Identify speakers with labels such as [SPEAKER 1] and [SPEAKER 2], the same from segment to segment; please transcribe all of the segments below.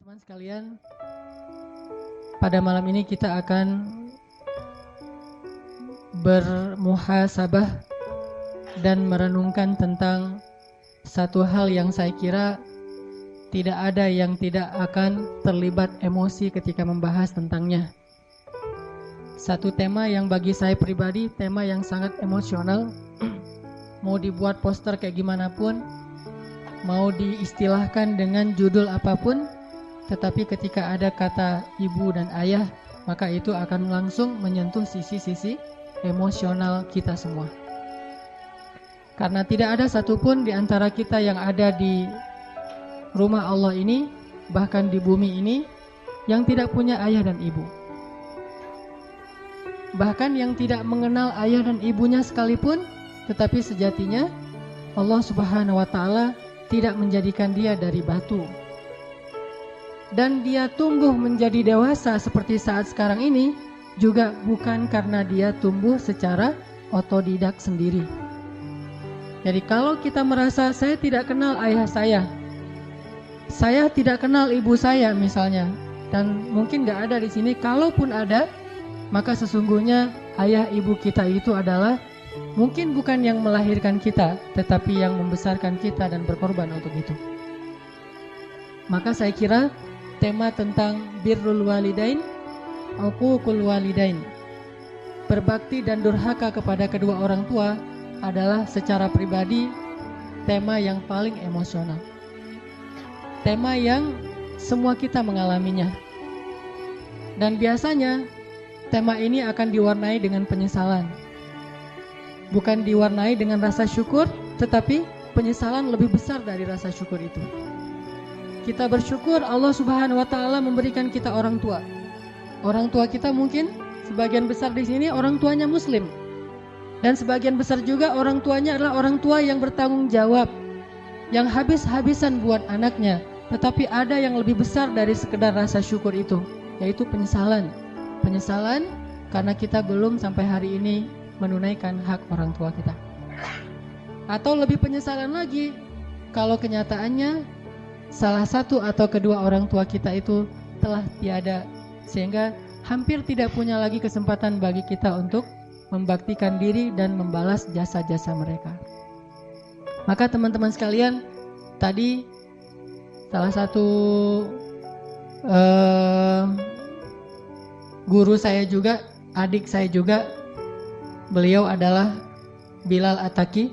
[SPEAKER 1] teman-teman sekalian, pada malam ini kita akan bermuhasabah dan merenungkan tentang satu hal yang saya kira tidak ada yang tidak akan terlibat emosi ketika membahas tentangnya. Satu tema yang bagi saya pribadi, tema yang sangat emosional. Mau dibuat poster kayak gimana pun, mau diistilahkan dengan judul apapun, tetapi ketika ada kata ibu dan ayah, maka itu akan langsung menyentuh sisi-sisi emosional kita semua. Karena tidak ada satupun di antara kita yang ada di rumah Allah ini, bahkan di bumi ini, yang tidak punya ayah dan ibu. Bahkan yang tidak mengenal ayah dan ibunya sekalipun, tetapi sejatinya Allah Subhanahu wa Ta'ala tidak menjadikan dia dari batu. Dan dia tumbuh menjadi dewasa seperti saat sekarang ini juga bukan karena dia tumbuh secara otodidak sendiri. Jadi kalau kita merasa saya tidak kenal ayah saya tidak kenal ibu saya misalnya, dan mungkin gak ada di sini, kalaupun ada, maka sesungguhnya ayah ibu kita itu adalah mungkin bukan yang melahirkan kita, tetapi yang membesarkan kita dan berkorban untuk itu. Maka saya kira tema tentang birrul walidain, uququl walidain, berbakti dan durhaka kepada kedua orang tua adalah secara pribadi tema yang paling emosional. Tema yang semua kita mengalaminya. Dan biasanya tema ini akan diwarnai dengan penyesalan. Bukan diwarnai dengan rasa syukur, tetapi penyesalan lebih besar dari rasa syukur itu. Kita bersyukur Allah Subhanahu wa Ta'ala memberikan kita orang tua. Orang tua kita mungkin sebagian besar di sini orang tuanya muslim. Dan sebagian besar juga orang tuanya adalah orang tua yang bertanggung jawab, yang habis-habisan buat anaknya. Tetapi ada yang lebih besar dari sekedar rasa syukur itu, yaitu penyesalan. Penyesalan karena kita belum sampai hari ini menunaikan hak orang tua kita. Atau lebih penyesalan lagi kalau kenyataannya salah satu atau kedua orang tua kita itu telah tiada, sehingga hampir tidak punya lagi kesempatan bagi kita untuk membaktikan diri dan membalas jasa-jasa mereka. Maka teman-teman sekalian, tadi salah satu guru saya juga, adik saya juga, beliau adalah Bilal Attaqi.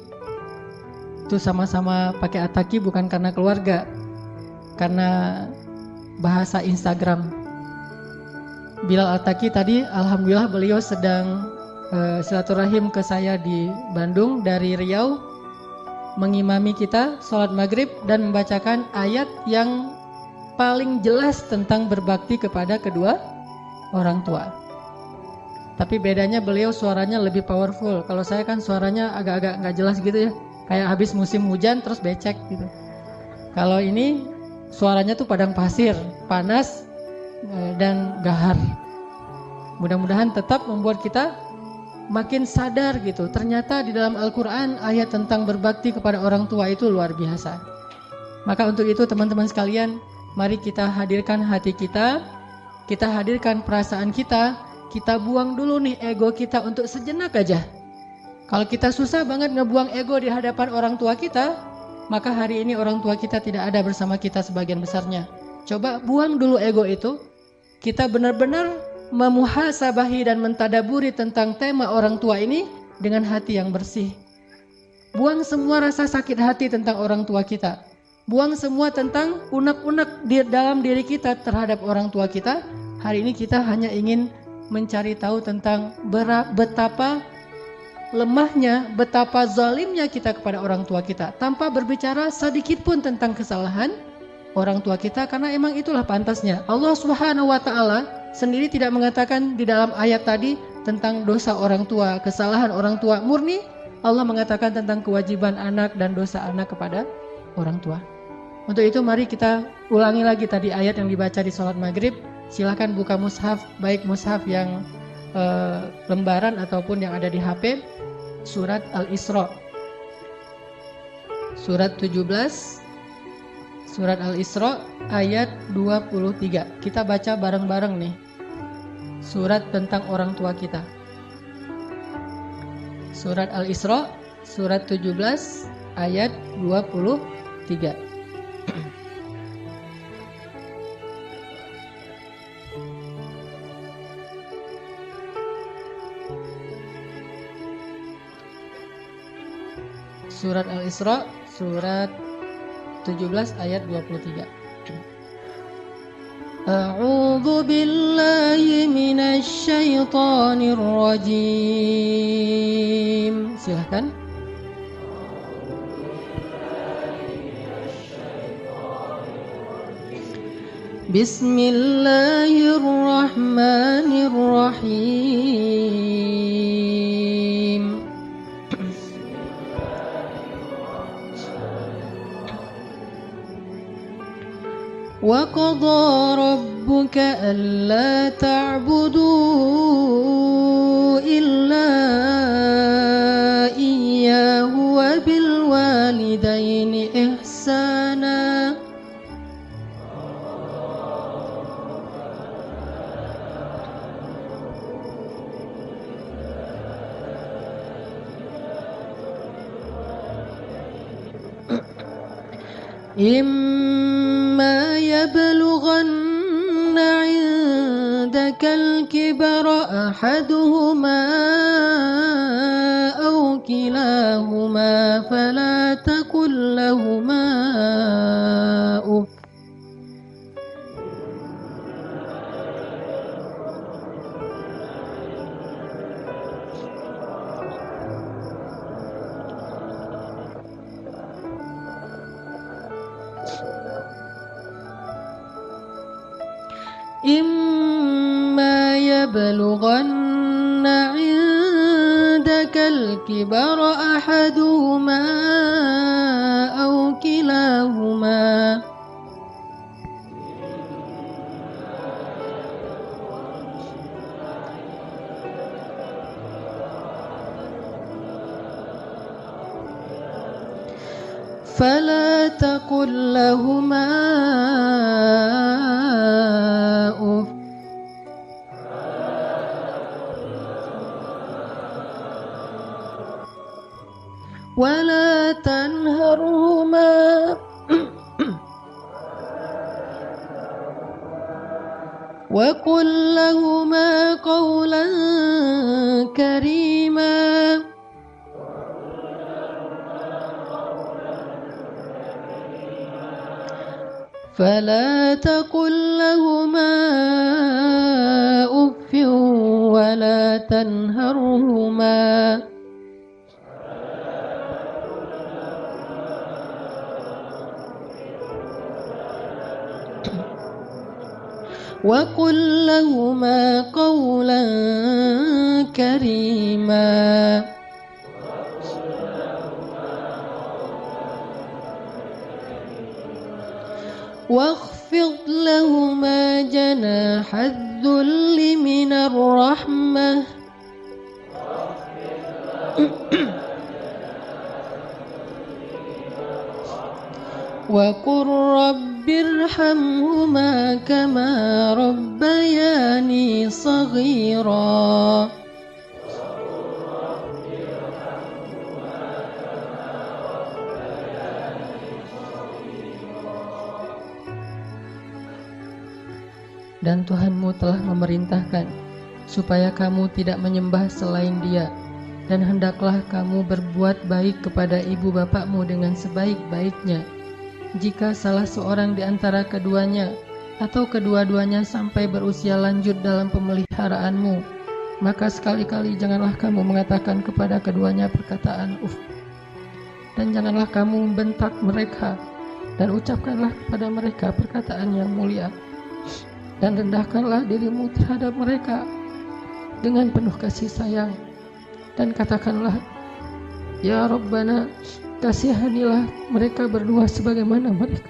[SPEAKER 1] Itu sama-sama pakai Attaqi bukan karena keluarga, karena bahasa Instagram. Bilal Attaqi tadi alhamdulillah beliau sedang silaturahim ke saya di Bandung dari Riau, mengimami kita sholat maghrib dan membacakan ayat yang paling jelas tentang berbakti kepada kedua orang tua. Tapi bedanya beliau suaranya lebih powerful. Kalau saya kan suaranya agak-agak nggak jelas gitu ya, kayak habis musim hujan terus becek gitu. Kalau ini suaranya tuh padang pasir, panas dan gahar. Mudah-mudahan tetap membuat kita makin sadar gitu. Ternyata di dalam Al-Quran ayat tentang berbakti kepada orang tua itu luar biasa. Maka untuk itu teman-teman sekalian, mari kita hadirkan hati kita hadirkan perasaan kita buang dulu nih ego kita untuk sejenak aja. Kalau kita susah banget ngebuang ego di hadapan orang tua kita, maka hari ini orang tua kita tidak ada bersama kita sebagian besarnya. Coba buang dulu ego itu. Kita benar-benar memuhasabahi dan mentadaburi tentang tema orang tua ini dengan hati yang bersih. Buang semua rasa sakit hati tentang orang tua kita. Buang semua tentang unek-unek di dalam diri kita terhadap orang tua kita. Hari ini kita hanya ingin mencari tahu tentang betapa lemahnya, betapa zalimnya kita kepada orang tua kita, tanpa berbicara sedikit pun tentang kesalahan orang tua kita, karena emang itulah pantasnya. Allah Subhanahu wa Ta'ala sendiri tidak mengatakan di dalam ayat tadi tentang dosa orang tua, kesalahan orang tua. Murni Allah mengatakan tentang kewajiban anak dan dosa anak kepada orang tua. Untuk itu mari kita ulangi lagi tadi ayat yang dibaca di sholat maghrib. Silahkan buka mushaf, baik mushaf yang lembaran ataupun yang ada di HP. Surat Al-Isra, surat 17, Surat Al-Isra ayat 23. Kita baca bareng-bareng nih. Surat tentang orang tua kita. Surat Al-Isra surat 17 ayat 23. Surat Al-Isra surat 17 ayat 23. A'udzu billahi minasy syaithanir rajim. Silakan. Bismillahirrahmanirrahim. وَقَضَى رَبُّكَ أَلَّا تَعْبُدُوا إِلَّا إِيَّاهُ وَبِالْوَالِدَيْنِ إِحْسَانًا. إِمَّا يَبْلُغَنَّ عِندَكَ الْكِبَرَ أَحَدُهُمَا أَوْ كِلَاهُمَا فَلَا تَقُل لَّهُمَا أُفٍّ إِمَّا يَبْلُغَنَّ عِندَكَ الْكِبَرَ أَحَدُهُمَا أَوْ كِلَاهُمَا فلا تقل لهما أف ولا تنهرهما وقل لهما قولا كريما فلا تقل لهما أف ولا تنهرهما وقل لهما قولا كريما واخفض لهما جناح الذل من الرحمة وقل رب ارحمهما كما ربياني صغيرا Dan Tuhanmu telah memerintahkan supaya kamu tidak menyembah selain Dia, dan hendaklah kamu berbuat baik kepada ibu bapakmu dengan sebaik-baiknya. Jika salah seorang di antara keduanya atau kedua-duanya sampai berusia lanjut dalam pemeliharaanmu, maka sekali-kali janganlah kamu mengatakan kepada keduanya perkataan uf, dan janganlah kamu membentak mereka, dan ucapkanlah kepada mereka perkataan yang mulia. Dan rendahkanlah dirimu terhadap mereka dengan penuh kasih sayang, dan katakanlah, Ya Rabbana, kasihanilah mereka berdua sebagaimana mereka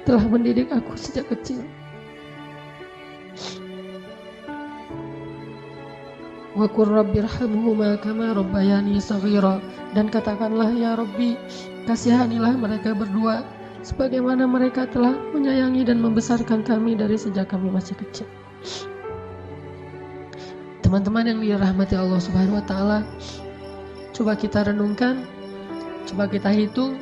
[SPEAKER 1] telah mendidik aku sejak kecil. Wa qur rabbirhamhuma kama rabbayani shaghira, dan katakanlah, Ya Rabbi, kasihanilah mereka berdua sebagaimana mereka telah menyayangi dan membesarkan kami dari sejak kami masih kecil. Teman-teman yang dirahmati Allah Subhanahu wa taala, coba kita renungkan, coba kita hitung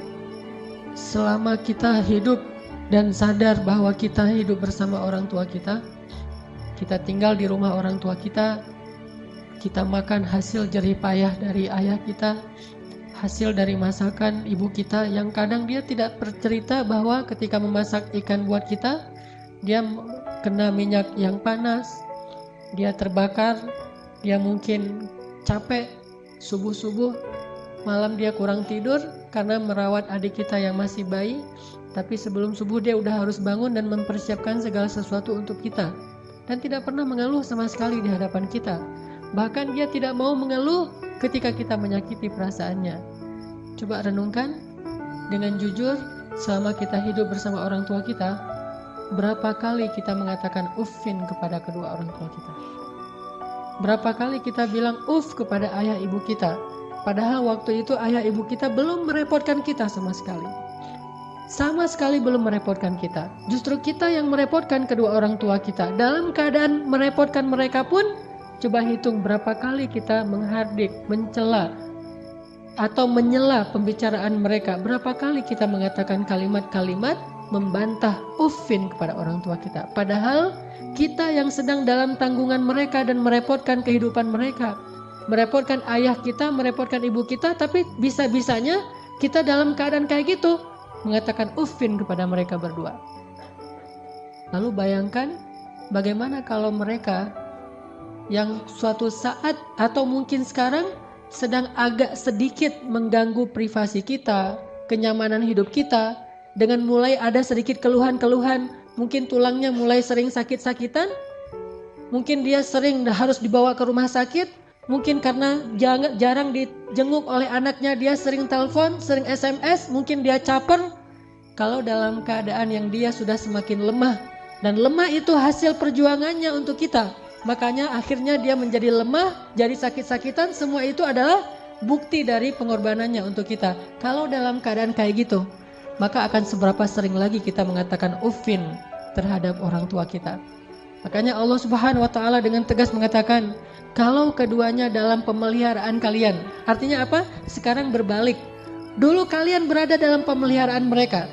[SPEAKER 1] selama kita hidup dan sadar bahwa kita hidup bersama orang tua kita tinggal di rumah orang tua kita makan hasil jerih payah dari ayah kita, hasil dari masakan ibu kita yang kadang dia tidak bercerita bahwa ketika memasak ikan buat kita, dia kena minyak yang panas, dia terbakar, dia mungkin capek, subuh-subuh, malam dia kurang tidur karena merawat adik kita yang masih bayi, tapi sebelum subuh dia udah harus bangun dan mempersiapkan segala sesuatu untuk kita, dan tidak pernah mengeluh sama sekali di hadapan kita. Bahkan dia tidak mau mengeluh ketika kita menyakiti perasaannya. Coba renungkan dengan jujur, selama kita hidup bersama orang tua kita, berapa kali kita mengatakan uffin kepada kedua orang tua kita? Berapa kali kita bilang uff kepada ayah ibu kita? Padahal waktu itu ayah ibu kita belum merepotkan kita sama sekali. Sama sekali belum merepotkan kita. Justru kita yang merepotkan kedua orang tua kita. Dalam keadaan merepotkan mereka pun, coba hitung berapa kali kita menghardik, mencela, atau menyela pembicaraan mereka. Berapa kali kita mengatakan kalimat-kalimat membantah uffin kepada orang tua kita. Padahal kita yang sedang dalam tanggungan mereka dan merepotkan kehidupan mereka. Merepotkan ayah kita, merepotkan ibu kita, tapi bisa-bisanya kita dalam keadaan kayak gitu mengatakan uffin kepada mereka berdua. Lalu bayangkan bagaimana kalau mereka yang suatu saat atau mungkin sekarang sedang agak sedikit mengganggu privasi kita, kenyamanan hidup kita, dengan mulai ada sedikit keluhan-keluhan, mungkin tulangnya mulai sering sakit-sakitan, mungkin dia sering harus dibawa ke rumah sakit, mungkin karena jarang dijenguk oleh anaknya, dia sering telepon, sering SMS, mungkin dia caper. Kalau dalam keadaan yang dia sudah semakin lemah, dan lemah itu hasil perjuangannya untuk kita, makanya akhirnya dia menjadi lemah, jadi sakit-sakitan, semua itu adalah bukti dari pengorbanannya untuk kita. Kalau dalam keadaan kayak gitu, maka akan seberapa sering lagi kita mengatakan uffin terhadap orang tua kita. Makanya Allah Subhanahu wa taala dengan tegas mengatakan, kalau keduanya dalam pemeliharaan kalian. Artinya apa? Sekarang berbalik. Dulu kalian berada dalam pemeliharaan mereka.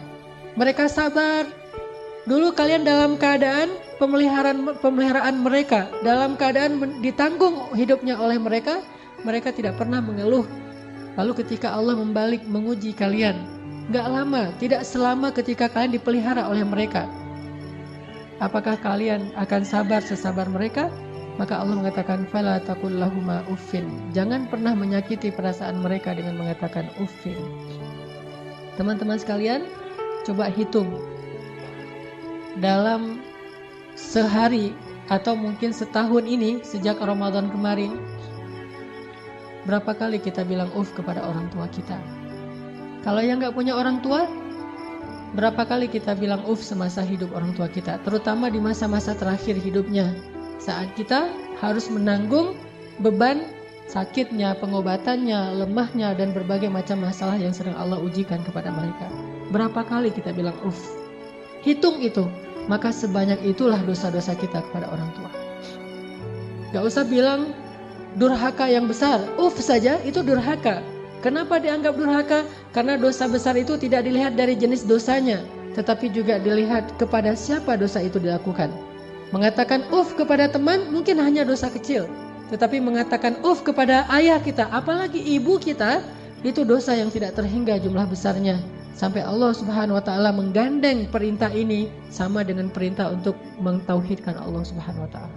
[SPEAKER 1] Mereka sabar. Dulu kalian dalam keadaan pemeliharaan mereka, dalam keadaan ditanggung hidupnya oleh mereka, mereka tidak pernah mengeluh. Lalu ketika Allah membalik menguji kalian, gak lama, tidak selama ketika kalian dipelihara oleh mereka, apakah kalian akan sabar sesabar mereka? Maka Allah mengatakan, fala taqul lahuma uffin. Jangan pernah menyakiti perasaan mereka dengan mengatakan uffin. Teman-teman sekalian, coba hitung dalam sehari atau mungkin setahun ini sejak Ramadan kemarin, berapa kali kita bilang uff kepada orang tua kita? Kalau yang gak punya orang tua, berapa kali kita bilang uff semasa hidup orang tua kita, terutama di masa-masa terakhir hidupnya, saat kita harus menanggung beban sakitnya, pengobatannya, lemahnya, dan berbagai macam masalah yang sering Allah ujikan kepada mereka. Berapa kali kita bilang uff? Hitung itu, maka sebanyak itulah dosa-dosa kita kepada orang tua. Gak usah bilang durhaka yang besar, uff saja itu durhaka. Kenapa dianggap durhaka? Karena dosa besar itu tidak dilihat dari jenis dosanya, tetapi juga dilihat kepada siapa dosa itu dilakukan. Mengatakan uff kepada teman mungkin hanya dosa kecil, tetapi mengatakan uff kepada ayah kita, apalagi ibu kita, itu dosa yang tidak terhingga jumlah besarnya. Sampai Allah Subhanahu wa taala menggandeng perintah ini sama dengan perintah untuk mentauhidkan Allah Subhanahu wa taala.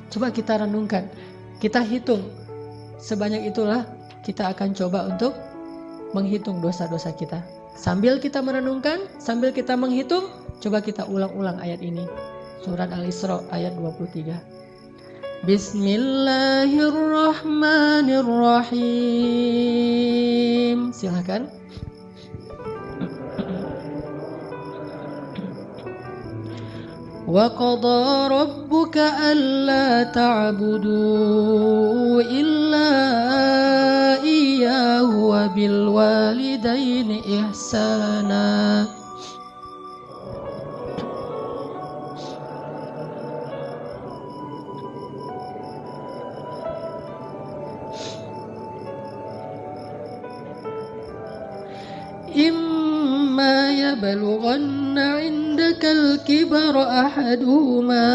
[SPEAKER 1] Coba kita renungkan, kita hitung. Sebanyak itulah kita akan coba untuk menghitung dosa-dosa kita. Sambil kita merenungkan, sambil kita menghitung, coba kita ulang-ulang ayat ini. Surat Al-Isra ayat 23. Bismillahirrahmanirrahim. Silakan. وَقَضَى رَبُّكَ أَلَّا تَعْبُدُوا إِلَّا إِيَّاهُ وَبِالْوَالِدَيْنِ إِحْسَانًا. إِمَّا يَبْلُغَنَّ عِندَكَ الْكِبَرَ أَحَدُهُمَا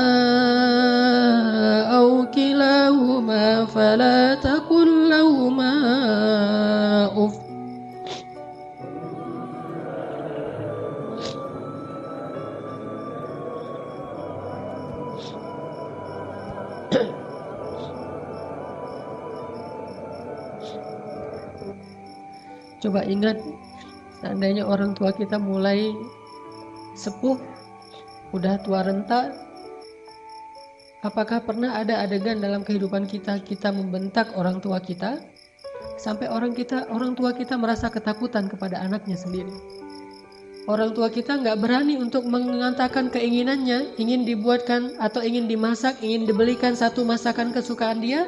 [SPEAKER 1] أَوْ كِلَاهُمَا فَلَا تَقُل لَّهُمَا أُفٍّ Coba ingat, seandainya orang tua kita mulai sepuh, udah tua renta, apakah pernah ada adegan dalam kehidupan kita membentak orang tua kita sampai orang tua kita merasa ketakutan kepada anaknya sendiri? Orang tua kita nggak berani untuk mengatakan keinginannya, ingin dibuatkan atau ingin dimasak, ingin dibelikan satu masakan kesukaan dia.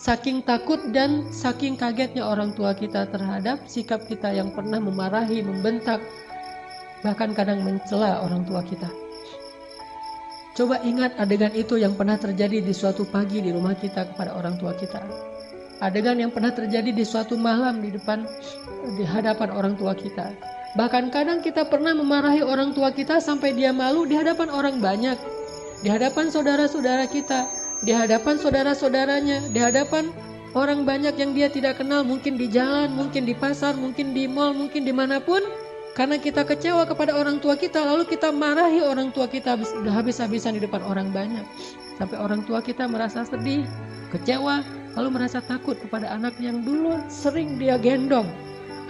[SPEAKER 1] Saking takut dan saking kagetnya orang tua kita terhadap sikap kita yang pernah memarahi, membentak, bahkan kadang mencela orang tua kita. Coba ingat adegan itu yang pernah terjadi di suatu pagi di rumah kita kepada orang tua kita. Adegan yang pernah terjadi di suatu malam di hadapan orang tua kita. Bahkan kadang kita pernah memarahi orang tua kita sampai dia malu di hadapan orang banyak, di hadapan saudara-saudara kita, di hadapan saudara-saudaranya, di hadapan orang banyak yang dia tidak kenal, mungkin di jalan, mungkin di pasar, mungkin di mal, mungkin dimanapun. Karena kita kecewa kepada orang tua kita, lalu kita marahi orang tua kita habis-habisan di depan orang banyak. Sampai orang tua kita merasa sedih, kecewa, lalu merasa takut kepada anak yang dulu sering dia gendong,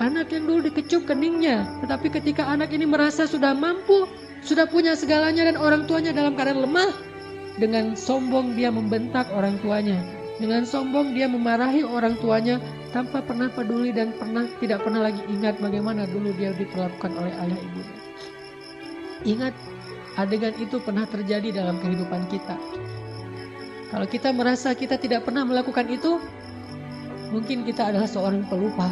[SPEAKER 1] anak yang dulu dikecup keningnya. Tetapi ketika anak ini merasa sudah mampu, sudah punya segalanya dan orang tuanya dalam keadaan lemah, dengan sombong dia membentak orang tuanya, dengan sombong dia memarahi orang tuanya tanpa pernah peduli dan tidak pernah lagi ingat bagaimana dulu dia diperlakukan oleh ayah ibunya. Ingat, adegan itu pernah terjadi dalam kehidupan kita. Kalau kita merasa kita tidak pernah melakukan itu, mungkin kita adalah seorang pelupa.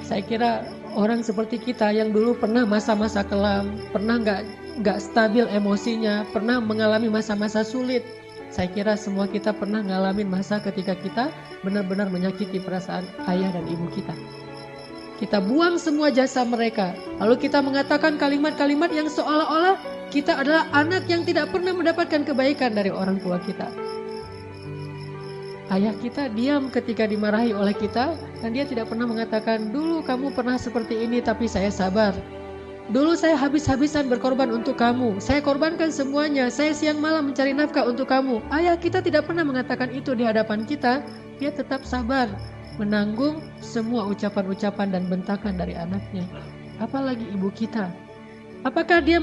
[SPEAKER 1] Saya kira orang seperti kita yang dulu pernah masa-masa kelam, pernah nggak stabil emosinya, pernah mengalami masa-masa sulit. Saya kira semua kita pernah ngalamin masa ketika kita benar-benar menyakiti perasaan ayah dan ibu kita. Kita buang semua jasa mereka, lalu kita mengatakan kalimat-kalimat yang seolah-olah kita adalah anak yang tidak pernah mendapatkan kebaikan dari orang tua kita. Ayah kita diam ketika dimarahi oleh kita, dan dia tidak pernah mengatakan, dulu kamu pernah seperti ini tapi saya sabar. Dulu saya habis-habisan berkorban untuk kamu, saya korbankan semuanya, saya siang malam mencari nafkah untuk kamu. Ayah kita tidak pernah mengatakan itu di hadapan kita. Dia tetap sabar menanggung semua ucapan-ucapan dan bentakan dari anaknya. Apalagi ibu kita. Apakah dia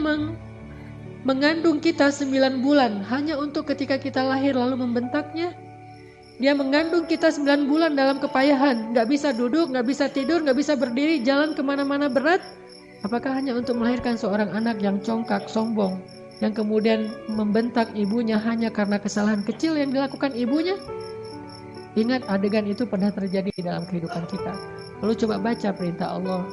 [SPEAKER 1] mengandung kita 9 bulan hanya untuk ketika kita lahir lalu membentaknya? Dia mengandung kita 9 bulan dalam kepayahan, gak bisa duduk, gak bisa tidur, gak bisa berdiri, jalan kemana-mana berat. Apakah hanya untuk melahirkan seorang anak yang congkak, sombong, yang kemudian membentak ibunya hanya karena kesalahan kecil yang dilakukan ibunya? Ingat, adegan itu pernah terjadi dalam kehidupan kita. Lalu coba baca perintah Allah.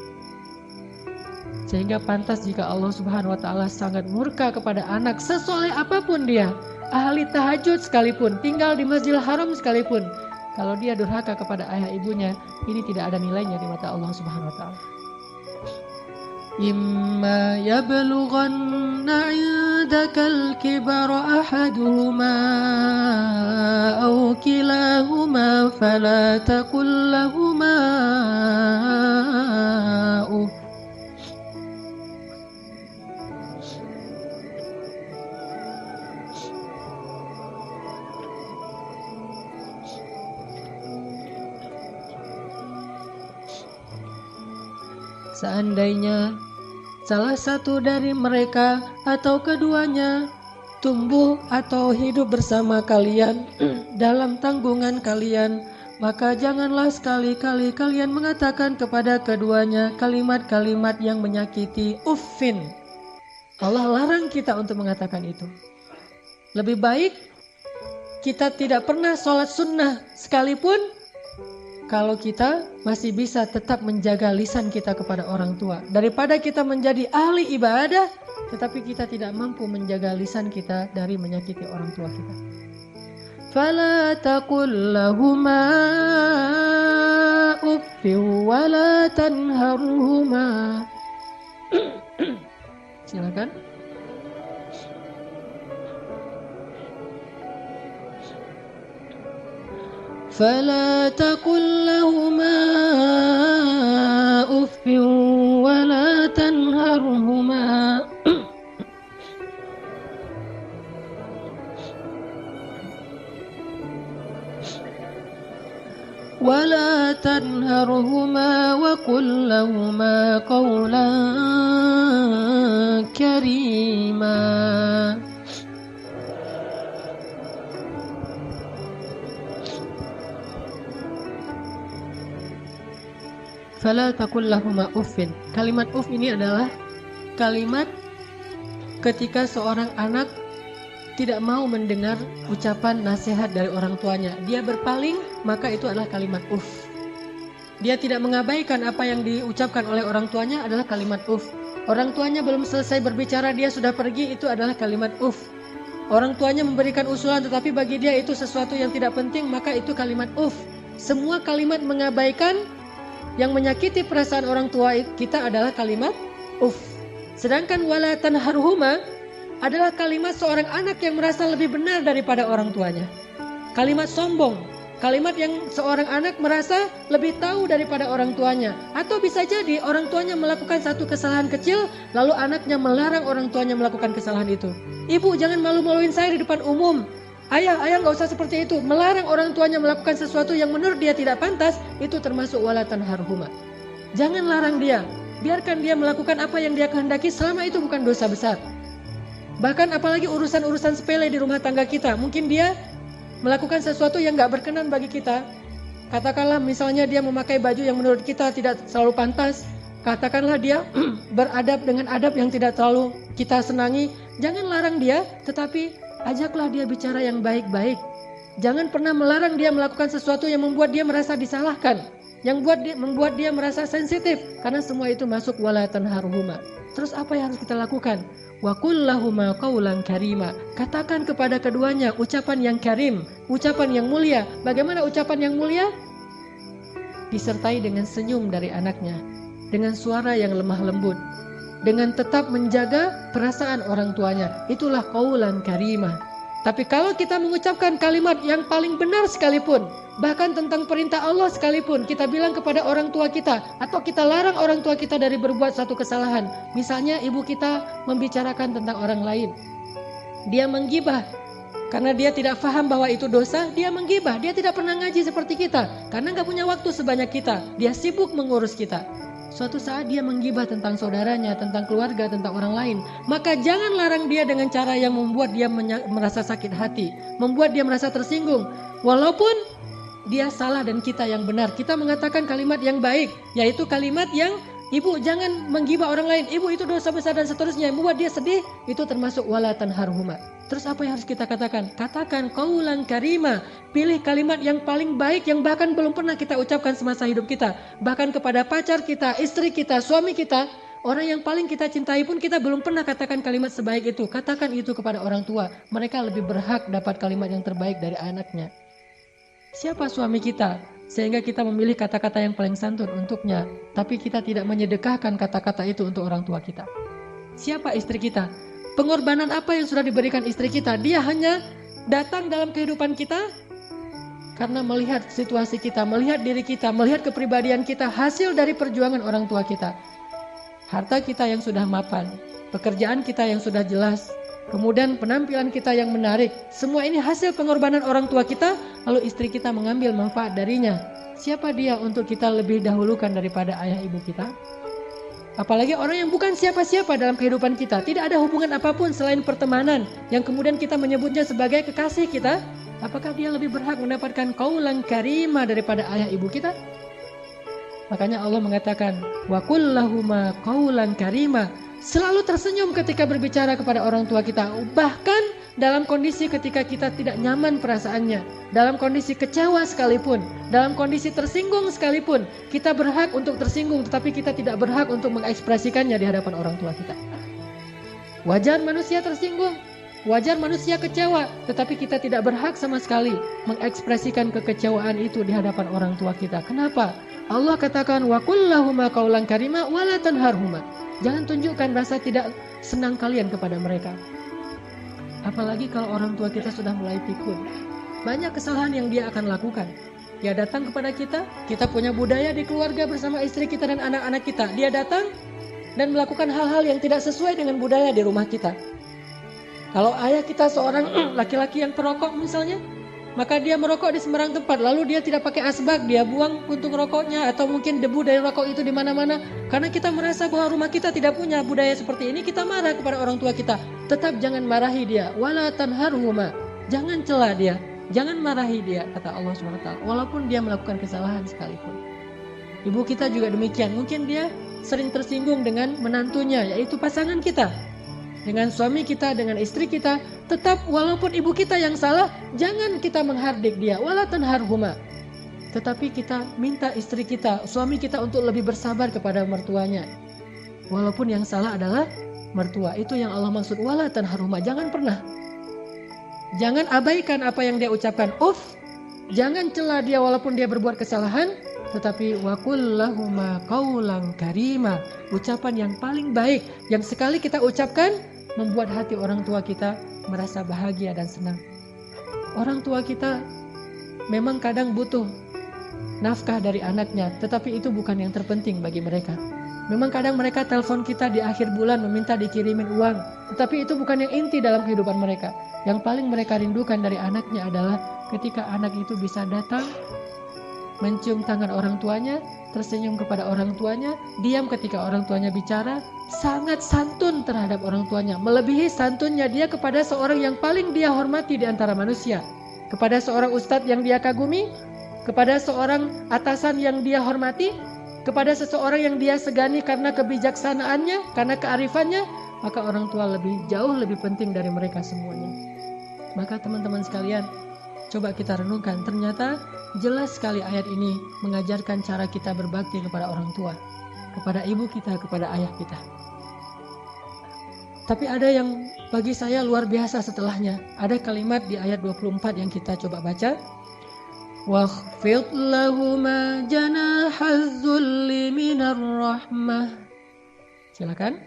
[SPEAKER 1] Sehingga pantas jika Allah Subhanahu wa Ta'ala sangat murka kepada anak sesoleh apapun dia, ahli tahajud sekalipun, tinggal di Masjidil Haram sekalipun, kalau dia durhaka kepada ayah ibunya, ini tidak ada nilainya di mata Allah Subhanahu wa Ta'ala. Imma yablughanna 'indakal kibara ahaduhuma aw kilahuma fala taqul lahumā uff. Seandainya salah satu dari mereka atau keduanya tumbuh atau hidup bersama kalian dalam tanggungan kalian, maka janganlah sekali-kali kalian mengatakan kepada keduanya kalimat-kalimat yang menyakiti, uffin. Allah larang kita untuk mengatakan itu. Lebih baik kita tidak pernah sholat sunnah sekalipun, kalau kita masih bisa tetap menjaga lisan kita kepada orang tua, daripada kita menjadi ahli ibadah tetapi kita tidak mampu menjaga lisan kita dari menyakiti orang tua kita. Fala taqul lahuma uffin wa la tanharhuma. Silakan. فلا تقل لهما أف ولا تنهرهما وقل لهما قولا كريما. Fala taqul lahuma uffin. Kalimat uff ini adalah kalimat ketika seorang anak tidak mau mendengar ucapan nasihat dari orang tuanya. Dia berpaling, maka itu adalah kalimat uff. Dia tidak mengabaikan apa yang diucapkan oleh orang tuanya adalah kalimat uff. Orang tuanya belum selesai berbicara, dia sudah pergi, itu adalah kalimat uff. Orang tuanya memberikan usulan tetapi bagi dia itu sesuatu yang tidak penting, maka itu kalimat uff. Semua kalimat mengabaikan yang menyakiti perasaan orang tua kita adalah kalimat uff. Sedangkan wala tanharhuma adalah kalimat seorang anak yang merasa lebih benar daripada orang tuanya. Kalimat sombong, kalimat yang seorang anak merasa lebih tahu daripada orang tuanya. Atau bisa jadi orang tuanya melakukan satu kesalahan kecil, lalu anaknya melarang orang tuanya melakukan kesalahan itu. Ibu, jangan malu-maluin saya di depan umum. Ayah gak usah seperti itu. Melarang orang tuanya melakukan sesuatu yang menurut dia tidak pantas, itu termasuk wala tanharhuma. Jangan larang dia, biarkan dia melakukan apa yang dia kehendaki selama itu bukan dosa besar. Bahkan apalagi urusan-urusan sepele di rumah tangga kita, mungkin dia melakukan sesuatu yang gak berkenan bagi kita. Katakanlah misalnya dia memakai baju yang menurut kita tidak selalu pantas. Katakanlah dia beradab dengan adab yang tidak terlalu kita senangi. Jangan larang dia, tetapi ajaklah dia bicara yang baik-baik. Jangan pernah melarang dia melakukan sesuatu yang membuat dia merasa disalahkan, yang membuat dia merasa sensitif, karena semua itu masuk wala tanharhuma. Terus apa yang harus kita lakukan? Wa qul lahuma qawlan karima. Katakan kepada keduanya ucapan yang karim, ucapan yang mulia. Bagaimana ucapan yang mulia? Disertai dengan senyum dari anaknya, dengan suara yang lemah lembut, dengan tetap menjaga perasaan orang tuanya. Itulah qaulan karimah. Tapi kalau kita mengucapkan kalimat yang paling benar sekalipun, bahkan tentang perintah Allah sekalipun, kita bilang kepada orang tua kita, atau kita larang orang tua kita dari berbuat satu kesalahan. Misalnya ibu kita membicarakan tentang orang lain, dia menggibah, karena dia tidak paham bahwa itu dosa, dia menggibah. Dia tidak pernah ngaji seperti kita, karena gak punya waktu sebanyak kita. Dia sibuk mengurus kita. Suatu saat dia menggibah tentang saudaranya, tentang keluarga, tentang orang lain. Maka jangan larang dia dengan cara yang membuat dia merasa sakit hati, membuat dia merasa tersinggung. Walaupun dia salah dan kita yang benar. Kita mengatakan kalimat yang baik, yaitu kalimat yang, ibu jangan menggibah orang lain, ibu itu dosa besar dan seterusnya, yang membuat dia sedih, itu termasuk wala tanharhuma. Terus apa yang harus kita katakan? Katakan qaulan karima. Pilih kalimat yang paling baik, yang bahkan belum pernah kita ucapkan semasa hidup kita. Bahkan kepada pacar kita, istri kita, suami kita, orang yang paling kita cintai pun kita belum pernah katakan kalimat sebaik itu. Katakan itu kepada orang tua. Mereka lebih berhak dapat kalimat yang terbaik dari anaknya. Siapa suami kita? Sehingga kita memilih kata-kata yang paling santun untuknya, tapi kita tidak menyedekahkan kata-kata itu untuk orang tua kita. Siapa istri kita? Pengorbanan apa yang sudah diberikan istri kita? Dia hanya datang dalam kehidupan kita karena melihat situasi kita, melihat diri kita, melihat kepribadian kita, hasil dari perjuangan orang tua kita. Harta kita yang sudah mapan, pekerjaan kita yang sudah jelas, kemudian penampilan kita yang menarik, semua ini hasil pengorbanan orang tua kita, lalu istri kita mengambil manfaat darinya. Siapa dia untuk kita lebih dahulukan daripada ayah ibu kita? Apalagi orang yang bukan siapa-siapa dalam kehidupan kita, tidak ada hubungan apapun selain pertemanan, yang kemudian kita menyebutnya sebagai kekasih kita. Apakah dia lebih berhak mendapatkan qaulan karima daripada ayah ibu kita? Makanya Allah mengatakan, wa qul lahuma qaulan karima. Selalu tersenyum ketika berbicara kepada orang tua kita. Bahkan dalam kondisi ketika kita tidak nyaman perasaannya, dalam kondisi kecewa sekalipun, dalam kondisi tersinggung sekalipun, kita berhak untuk tersinggung, tetapi kita tidak berhak untuk mengekspresikannya di hadapan orang tua kita. Wajar manusia tersinggung, wajar manusia kecewa, tetapi kita tidak berhak sama sekali mengekspresikan kekecewaan itu di hadapan orang tua kita. Kenapa? Allah katakan wa qul lahuma qaulan karima wa la tanharhuma. Jangan tunjukkan rasa tidak senang kalian kepada mereka. Apalagi kalau orang tua kita sudah mulai pikun. Banyak kesalahan yang dia akan lakukan. Dia datang kepada kita, kita punya budaya di keluarga bersama istri kita dan anak-anak kita. Dia datang dan melakukan hal-hal yang tidak sesuai dengan budaya di rumah kita. Kalau ayah kita seorang laki-laki yang perokok misalnya, maka dia merokok di sembarang tempat, lalu dia tidak pakai asbak, dia buang puntung rokoknya atau mungkin debu dari rokok itu di mana-mana. Karena kita merasa bahwa rumah kita tidak punya budaya seperti ini, kita marah kepada orang tua kita. Tetap jangan marahi dia, wala tanharhuma. Jangan cela dia, jangan marahi dia, kata Allah SWT. Walaupun dia melakukan kesalahan sekalipun. Ibu kita juga demikian, mungkin dia sering tersinggung dengan menantunya, yaitu pasangan kita. Dengan suami kita, dengan istri kita, tetap walaupun ibu kita yang salah, jangan kita menghardik dia, wala tanharhuma. Tetapi kita minta istri kita, suami kita untuk lebih bersabar kepada mertuanya. Walaupun yang salah adalah mertua, itu yang Allah maksud wala tanharhuma. Jangan pernah, jangan abaikan apa yang dia ucapkan. Jangan cela dia walaupun dia berbuat kesalahan, tetapi wa qul lahuma qaulan karima. Ucapan yang paling baik yang sekali kita ucapkan membuat hati orang tua kita merasa bahagia dan senang. Orang tua kita memang kadang butuh nafkah dari anaknya, tetapi itu bukan yang terpenting bagi mereka. Memang kadang mereka telepon kita di akhir bulan meminta dikirimin uang, tetapi itu bukan yang inti dalam kehidupan mereka. Yang paling mereka rindukan dari anaknya adalah ketika anak itu bisa datang, mencium tangan orang tuanya, tersenyum kepada orang tuanya, diam ketika orang tuanya bicara, sangat santun terhadap orang tuanya, melebihi santunnya dia kepada seorang yang paling dia hormati di antara manusia, kepada seorang ustadz yang dia kagumi, kepada seorang atasan yang dia hormati, kepada seseorang yang dia segani karena kebijaksanaannya, karena kearifannya, maka orang tua jauh lebih penting dari mereka semuanya. Maka teman-teman sekalian, coba kita renungkan, ternyata jelas sekali ayat ini mengajarkan cara kita berbakti kepada orang tua, kepada ibu kita, kepada ayah kita. Tapi ada yang bagi saya luar biasa setelahnya. Ada kalimat di ayat 24 yang kita coba baca. Wakhfid lahuma janahaz zulli minar rahmah. Silakan.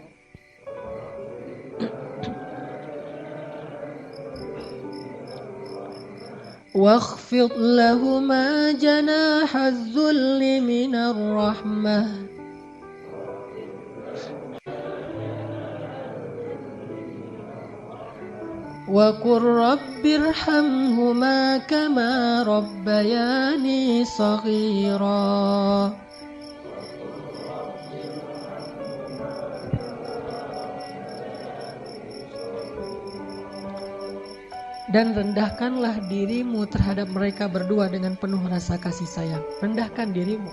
[SPEAKER 1] Wakhfid lahuma janahaz zulli minar rahmah. Wa qur rabbirhamhuma kama rabbayani shaghira. Dan rendahkanlah dirimu terhadap mereka berdua dengan penuh rasa kasih sayang. Rendahkan dirimu.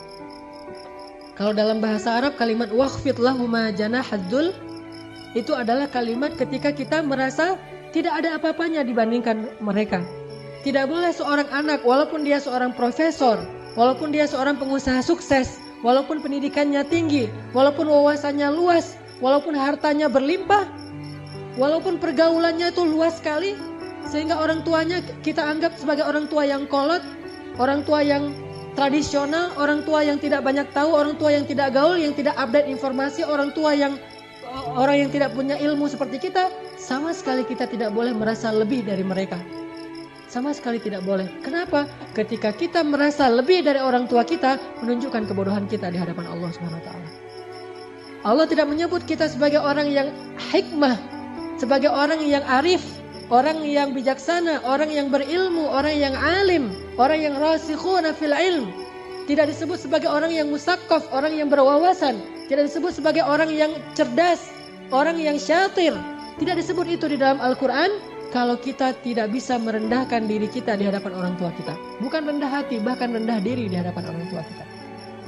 [SPEAKER 1] Kalau dalam bahasa Arab kalimat wakhfid lahuma janahaz dzul itu adalah kalimat ketika kita merasa tidak ada apa-apanya dibandingkan mereka. Tidak boleh seorang anak, walaupun dia seorang profesor, walaupun dia seorang pengusaha sukses, walaupun pendidikannya tinggi, walaupun wawasannya luas, walaupun hartanya berlimpah, walaupun pergaulannya itu luas sekali, sehingga orang tuanya kita anggap sebagai orang tua yang kolot, orang tua yang tradisional, orang tua yang tidak banyak tahu, orang tua yang tidak gaul, yang tidak update informasi, orang tua yang orang yang tidak punya ilmu seperti kita, sama sekali kita tidak boleh merasa lebih dari mereka. Sama sekali tidak boleh. Kenapa? Ketika kita merasa lebih dari orang tua kita, menunjukkan kebodohan kita di hadapan Allah SWT. Allah tidak menyebut kita sebagai orang yang hikmah, sebagai orang yang arif, orang yang bijaksana, orang yang berilmu, orang yang alim, orang yang rasikhuna fil ilm. Tidak disebut sebagai orang yang musaqqaf, orang yang berwawasan. Tidak disebut sebagai orang yang cerdas, orang yang syatir. Tidak disebut itu di dalam Al-Quran kalau kita tidak bisa merendahkan diri kita di hadapan orang tua kita. Bukan rendah hati, bahkan rendah diri di hadapan orang tua kita.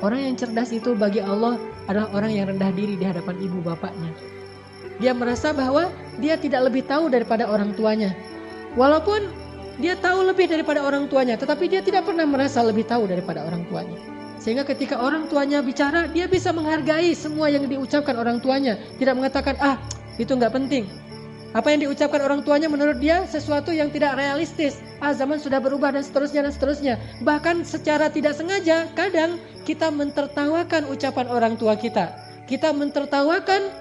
[SPEAKER 1] Orang yang cerdas itu bagi Allah adalah orang yang rendah diri di hadapan ibu bapaknya. Dia merasa bahwa dia tidak lebih tahu daripada orang tuanya. Walaupun dia tahu lebih daripada orang tuanya, tetapi dia tidak pernah merasa lebih tahu daripada orang tuanya. Sehingga ketika orang tuanya bicara, dia bisa menghargai semua yang diucapkan orang tuanya. Tidak mengatakan, itu nggak penting. Apa yang diucapkan orang tuanya menurut dia sesuatu yang tidak realistis. Zaman sudah berubah dan seterusnya dan seterusnya. Bahkan secara tidak sengaja, kadang kita mentertawakan ucapan orang tua kita. Kita mentertawakan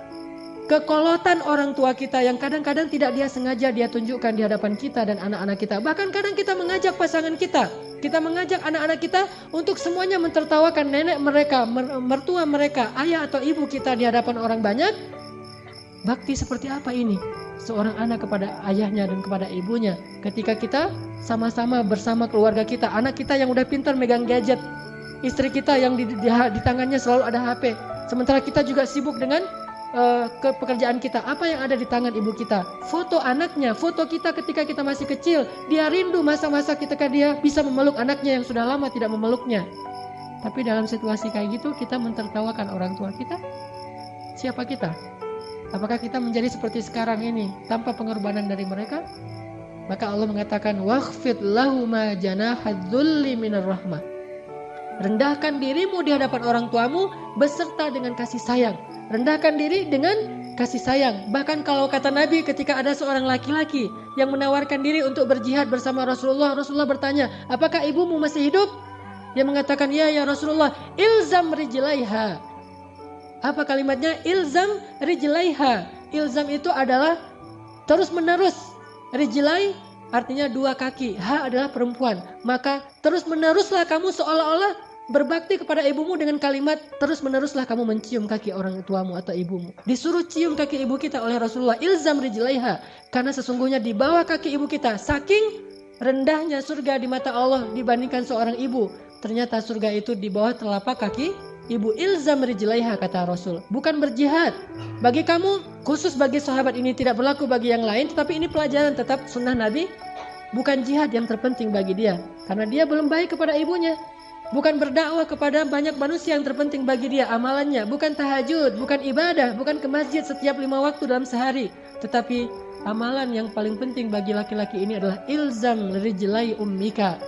[SPEAKER 1] kekolotan orang tua kita yang kadang-kadang tidak dia sengaja dia tunjukkan di hadapan kita dan anak-anak kita. Bahkan kadang kita mengajak pasangan kita, kita mengajak anak-anak kita untuk semuanya mentertawakan nenek mereka, mertua mereka, ayah atau ibu kita di hadapan orang banyak. Bakti seperti apa ini? Seorang anak kepada ayahnya dan kepada ibunya. Ketika kita sama-sama bersama keluarga kita, anak kita yang udah pintar megang gadget, istri kita yang di tangannya selalu ada HP. Sementara kita juga sibuk dengan pekerjaan kita. Apa yang ada di tangan ibu kita? Foto anaknya, foto kita ketika kita masih kecil. Dia rindu masa-masa ketika dia bisa memeluk anaknya yang sudah lama tidak memeluknya. Tapi dalam situasi kayak gitu kita mentertawakan orang tua kita. Siapa kita? Apakah kita menjadi seperti sekarang ini tanpa pengorbanan dari mereka? Maka Allah mengatakan wakhfid lahuma janahadzulli minar rahmah. Rendahkan dirimu di hadapan orang tuamu beserta dengan kasih sayang. Rendahkan diri dengan kasih sayang. Bahkan kalau kata Nabi, ketika ada seorang laki-laki yang menawarkan diri untuk berjihad bersama Rasulullah, Rasulullah bertanya, apakah ibumu masih hidup? Dia mengatakan, ya Rasulullah, ilzam rijlaiha. Apa kalimatnya? Ilzam rijlaiha. Ilzam itu adalah terus menerus. Rijlai artinya dua kaki. Ha adalah perempuan. Maka terus meneruslah kamu seolah-olah berbakti kepada ibumu dengan kalimat terus meneruslah kamu mencium kaki orang tuamu atau ibumu. Disuruh cium kaki ibu kita oleh Rasulullah. Ilzam rijlaiha. Karena sesungguhnya di bawah kaki ibu kita, saking rendahnya surga di mata Allah dibandingkan seorang ibu, ternyata surga itu di bawah telapak kaki ibu. Ilzam rijlaiha kata Rasul. Bukan berjihad. Bagi kamu, khusus bagi sahabat ini tidak berlaku bagi yang lain, tetapi ini pelajaran tetap sunnah Nabi. Bukan jihad yang terpenting bagi dia, karena dia belum baik kepada ibunya. Bukan berdakwah kepada banyak manusia yang terpenting bagi dia amalannya. Bukan tahajud, bukan ibadah, bukan ke masjid setiap 5 waktu dalam sehari. Tetapi amalan yang paling penting bagi laki-laki ini adalah ilzam rijlai ummika.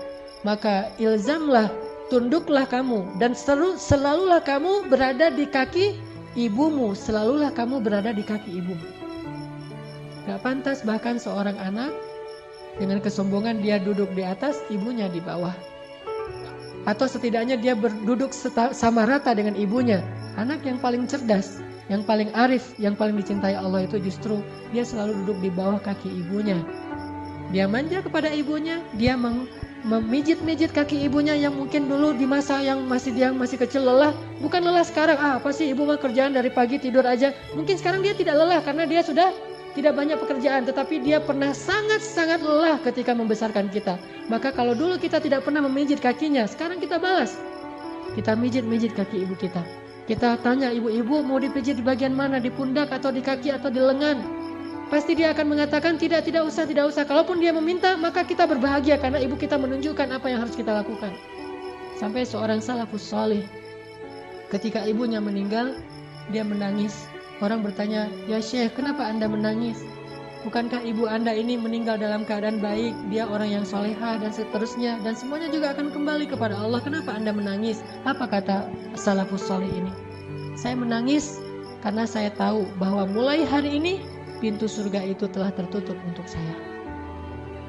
[SPEAKER 1] Maka ilzamlah, tunduklah kamu dan selalulah kamu berada di kaki ibumu. Selalulah kamu berada di kaki ibumu. Gak pantas bahkan seorang anak dengan kesombongan dia duduk di atas, ibunya di bawah. Atau setidaknya dia berduduk sama rata dengan ibunya. Anak yang paling cerdas, yang paling arif, yang paling dicintai Allah itu justru dia selalu duduk di bawah kaki ibunya. Dia manja kepada ibunya, dia memijit-mijit kaki ibunya yang mungkin dulu di masa yang dia masih kecil lelah. Bukan lelah sekarang, apa sih ibu mah kerjaan dari pagi tidur aja. Mungkin sekarang dia tidak lelah karena dia sudah tidak banyak pekerjaan, tetapi dia pernah sangat-sangat lelah ketika membesarkan kita. Maka kalau dulu kita tidak pernah memijit kakinya, sekarang kita balas. Kita mijit-mijit kaki ibu kita. Kita tanya ibu-ibu mau dipijit di bagian mana, di pundak atau di kaki atau di lengan. Pasti dia akan mengatakan tidak usah. Kalaupun dia meminta, maka kita berbahagia karena ibu kita menunjukkan apa yang harus kita lakukan. Sampai seorang salafus salih, ketika ibunya meninggal, dia menangis. Orang bertanya, ya Syekh, kenapa Anda menangis? Bukankah ibu Anda ini meninggal dalam keadaan baik? Dia orang yang solehah dan seterusnya, dan semuanya juga akan kembali kepada Allah. Kenapa Anda menangis? Apa kata salafus salih ini? Saya menangis karena saya tahu bahwa mulai hari ini pintu surga itu telah tertutup untuk saya.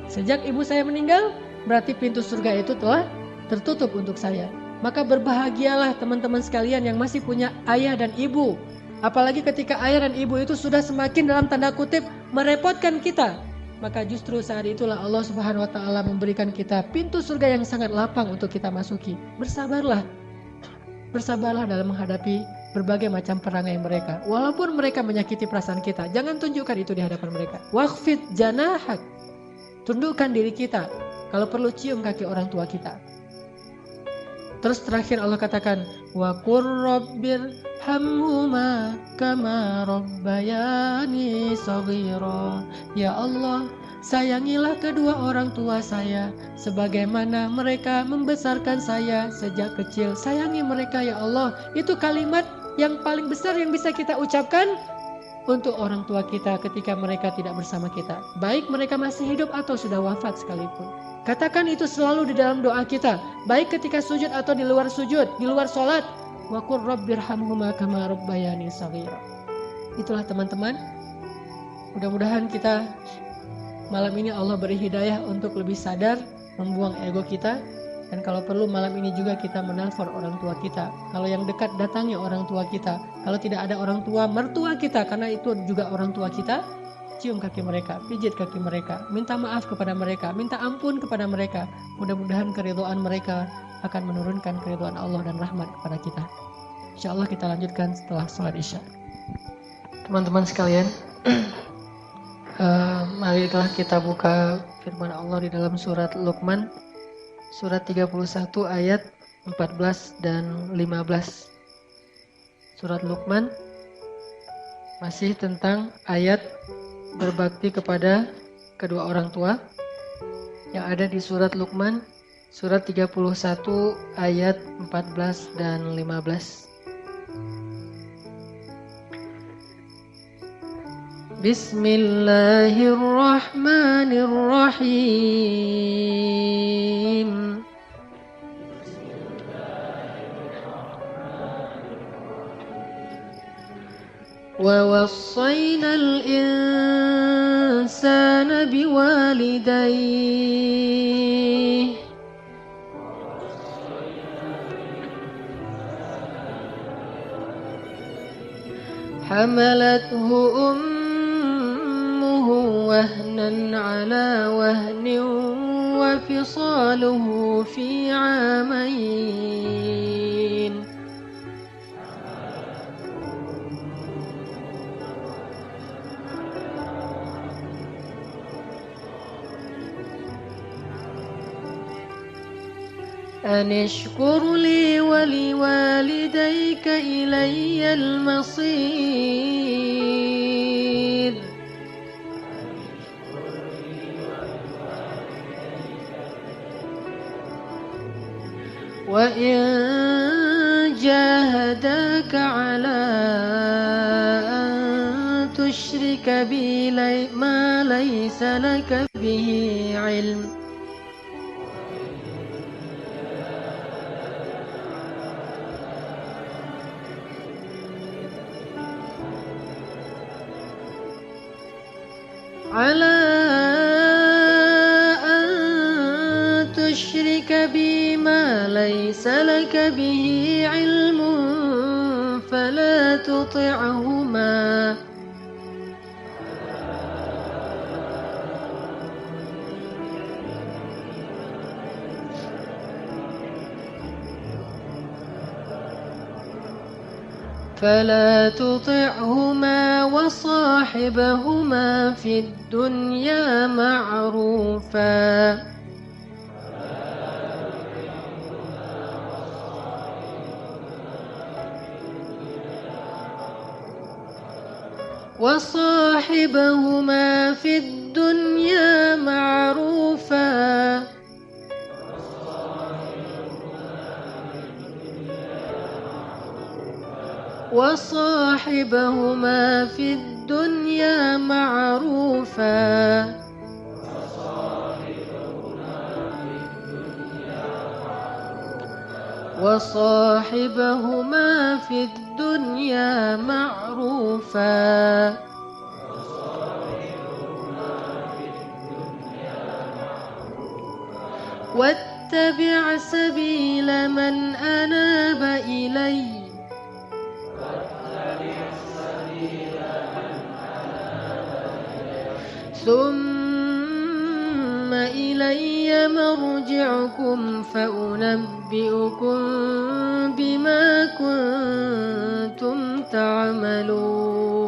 [SPEAKER 1] Sejak ibu saya meninggal, berarti pintu surga itu telah tertutup untuk saya. Maka berbahagialah teman-teman sekalian yang masih punya ayah dan ibu. Apalagi ketika ayah dan ibu itu sudah semakin dalam tanda kutip merepotkan kita. Maka justru saat itulah Allah Subhanahu wa ta'ala memberikan kita pintu surga yang sangat lapang untuk kita masuki. Bersabarlah. Bersabarlah dalam menghadapi berbagai macam perangai mereka. Walaupun mereka menyakiti perasaan kita, jangan tunjukkan itu di hadapan mereka. Wakhfid janahak. Tundukkan diri kita. Kalau perlu cium kaki orang tua kita. Terus terakhir Allah katakan, wa qur rabbir hamhuma kama rabbayani shaghira. Ya Allah, sayangilah kedua orang tua saya sebagaimana mereka membesarkan saya sejak kecil. Sayangi mereka ya Allah. Itu kalimat yang paling besar yang bisa kita ucapkan untuk orang tua kita ketika mereka tidak bersama kita, baik mereka masih hidup atau sudah wafat sekalipun. Katakan itu selalu di dalam doa kita, baik ketika sujud atau di luar sujud, di luar sholat. Wa qur rabbirhamhuma kama rabbayani shaghira. Itulah teman-teman, mudah-mudahan kita malam ini Allah beri hidayah untuk lebih sadar, membuang ego kita. Dan kalau perlu malam ini juga kita menelpon orang tua kita. Kalau yang dekat datangi orang tua kita. Kalau tidak ada orang tua, mertua kita, karena itu juga orang tua kita, cium kaki mereka, pijit kaki mereka, minta maaf kepada mereka, minta ampun kepada mereka. Mudah-mudahan keridhaan mereka akan menurunkan keridhaan Allah dan rahmat kepada kita. Insya Allah kita lanjutkan setelah sholat Isya. Teman-teman sekalian, marilah kita buka firman Allah di dalam surat Luqman. Surat 31 ayat 14 dan 15. Surat Luqman masih tentang ayat berbakti kepada kedua orang tua yang ada di surat Luqman, surat 31 ayat 14 dan 15. Bismillahirrahmanirrahim. Wa wassaynal insana biwalidayhi hamalathu وهنا على وهن وفصاله في عامين أن اشكر لي ولوالديك إلي المصير وإن جاهداك على أن تشرك بي ما ليس لك به علم على بي ما ليس لك به علم فلا تطعهما وصاحبهما في الدنيا معروفا وصاحبهما في الدنيا معروفا وصاحبهما في الدنيا معروفا وصاحبهما في الدنيا معروفا واتبع سبيل من أناب إلي ثم إلي مرجعكم فأنبئكم بما كنتم تعملون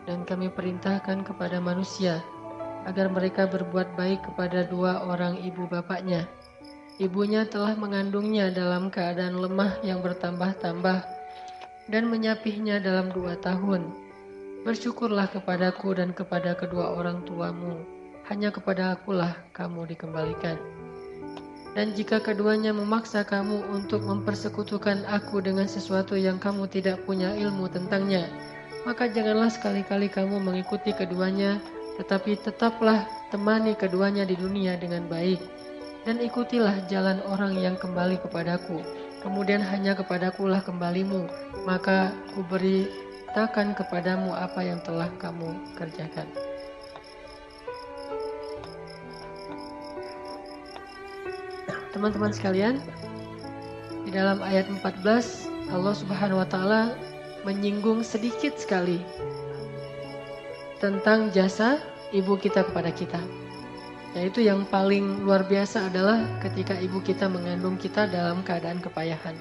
[SPEAKER 1] Dan kami perintahkan kepada manusia agar mereka berbuat baik kepada dua orang ibu bapaknya. Ibunya telah mengandungnya dalam keadaan lemah yang bertambah-tambah dan menyapihnya dalam 2 tahun. Bersyukurlah kepadaku dan kepada kedua orang tuamu. Hanya kepada akulah kamu dikembalikan. Dan jika keduanya memaksa kamu untuk mempersekutukan aku dengan sesuatu yang kamu tidak punya ilmu tentangnya, maka janganlah sekali-kali kamu mengikuti keduanya, tetapi tetaplah temani keduanya di dunia dengan baik. Dan ikutilah jalan orang yang kembali kepadaku. Kemudian hanya kepadakulah kembalimu, maka kuberitakan kepadamu apa yang telah kamu kerjakan. Teman-teman sekalian, di dalam ayat 14 Allah Subhanahu wa taala menyinggung sedikit sekali tentang jasa ibu kita kepada kita. Yaitu yang paling luar biasa adalah ketika ibu kita mengandung kita dalam keadaan kepayahan.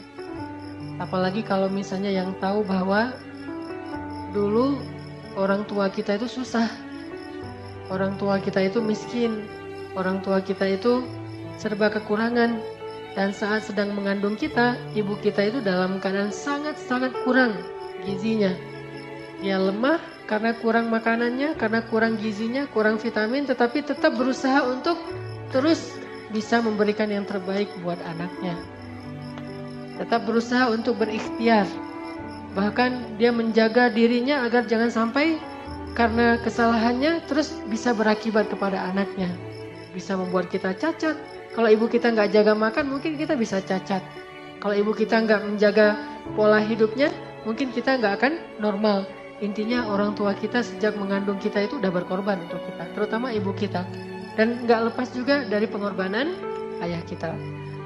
[SPEAKER 1] Apalagi kalau misalnya yang tahu bahwa dulu orang tua kita itu susah. Orang tua kita itu miskin. Orang tua kita itu serba kekurangan, dan saat sedang mengandung kita, ibu kita itu dalam keadaan sangat-sangat kurang gizinya. Dia lemah karena kurang makanannya, karena kurang gizinya, kurang vitamin, tetapi tetap berusaha untuk terus bisa memberikan yang terbaik buat anaknya. Tetap berusaha untuk berikhtiar. Bahkan dia menjaga dirinya agar jangan sampai karena kesalahannya terus bisa berakibat kepada anaknya. Bisa membuat kita cacat. Kalau ibu kita nggak jaga makan, mungkin kita bisa cacat. Kalau ibu kita nggak menjaga pola hidupnya, mungkin kita nggak akan normal. Intinya orang tua kita sejak mengandung kita itu udah berkorban untuk kita, terutama ibu kita. Dan nggak lepas juga dari pengorbanan ayah kita.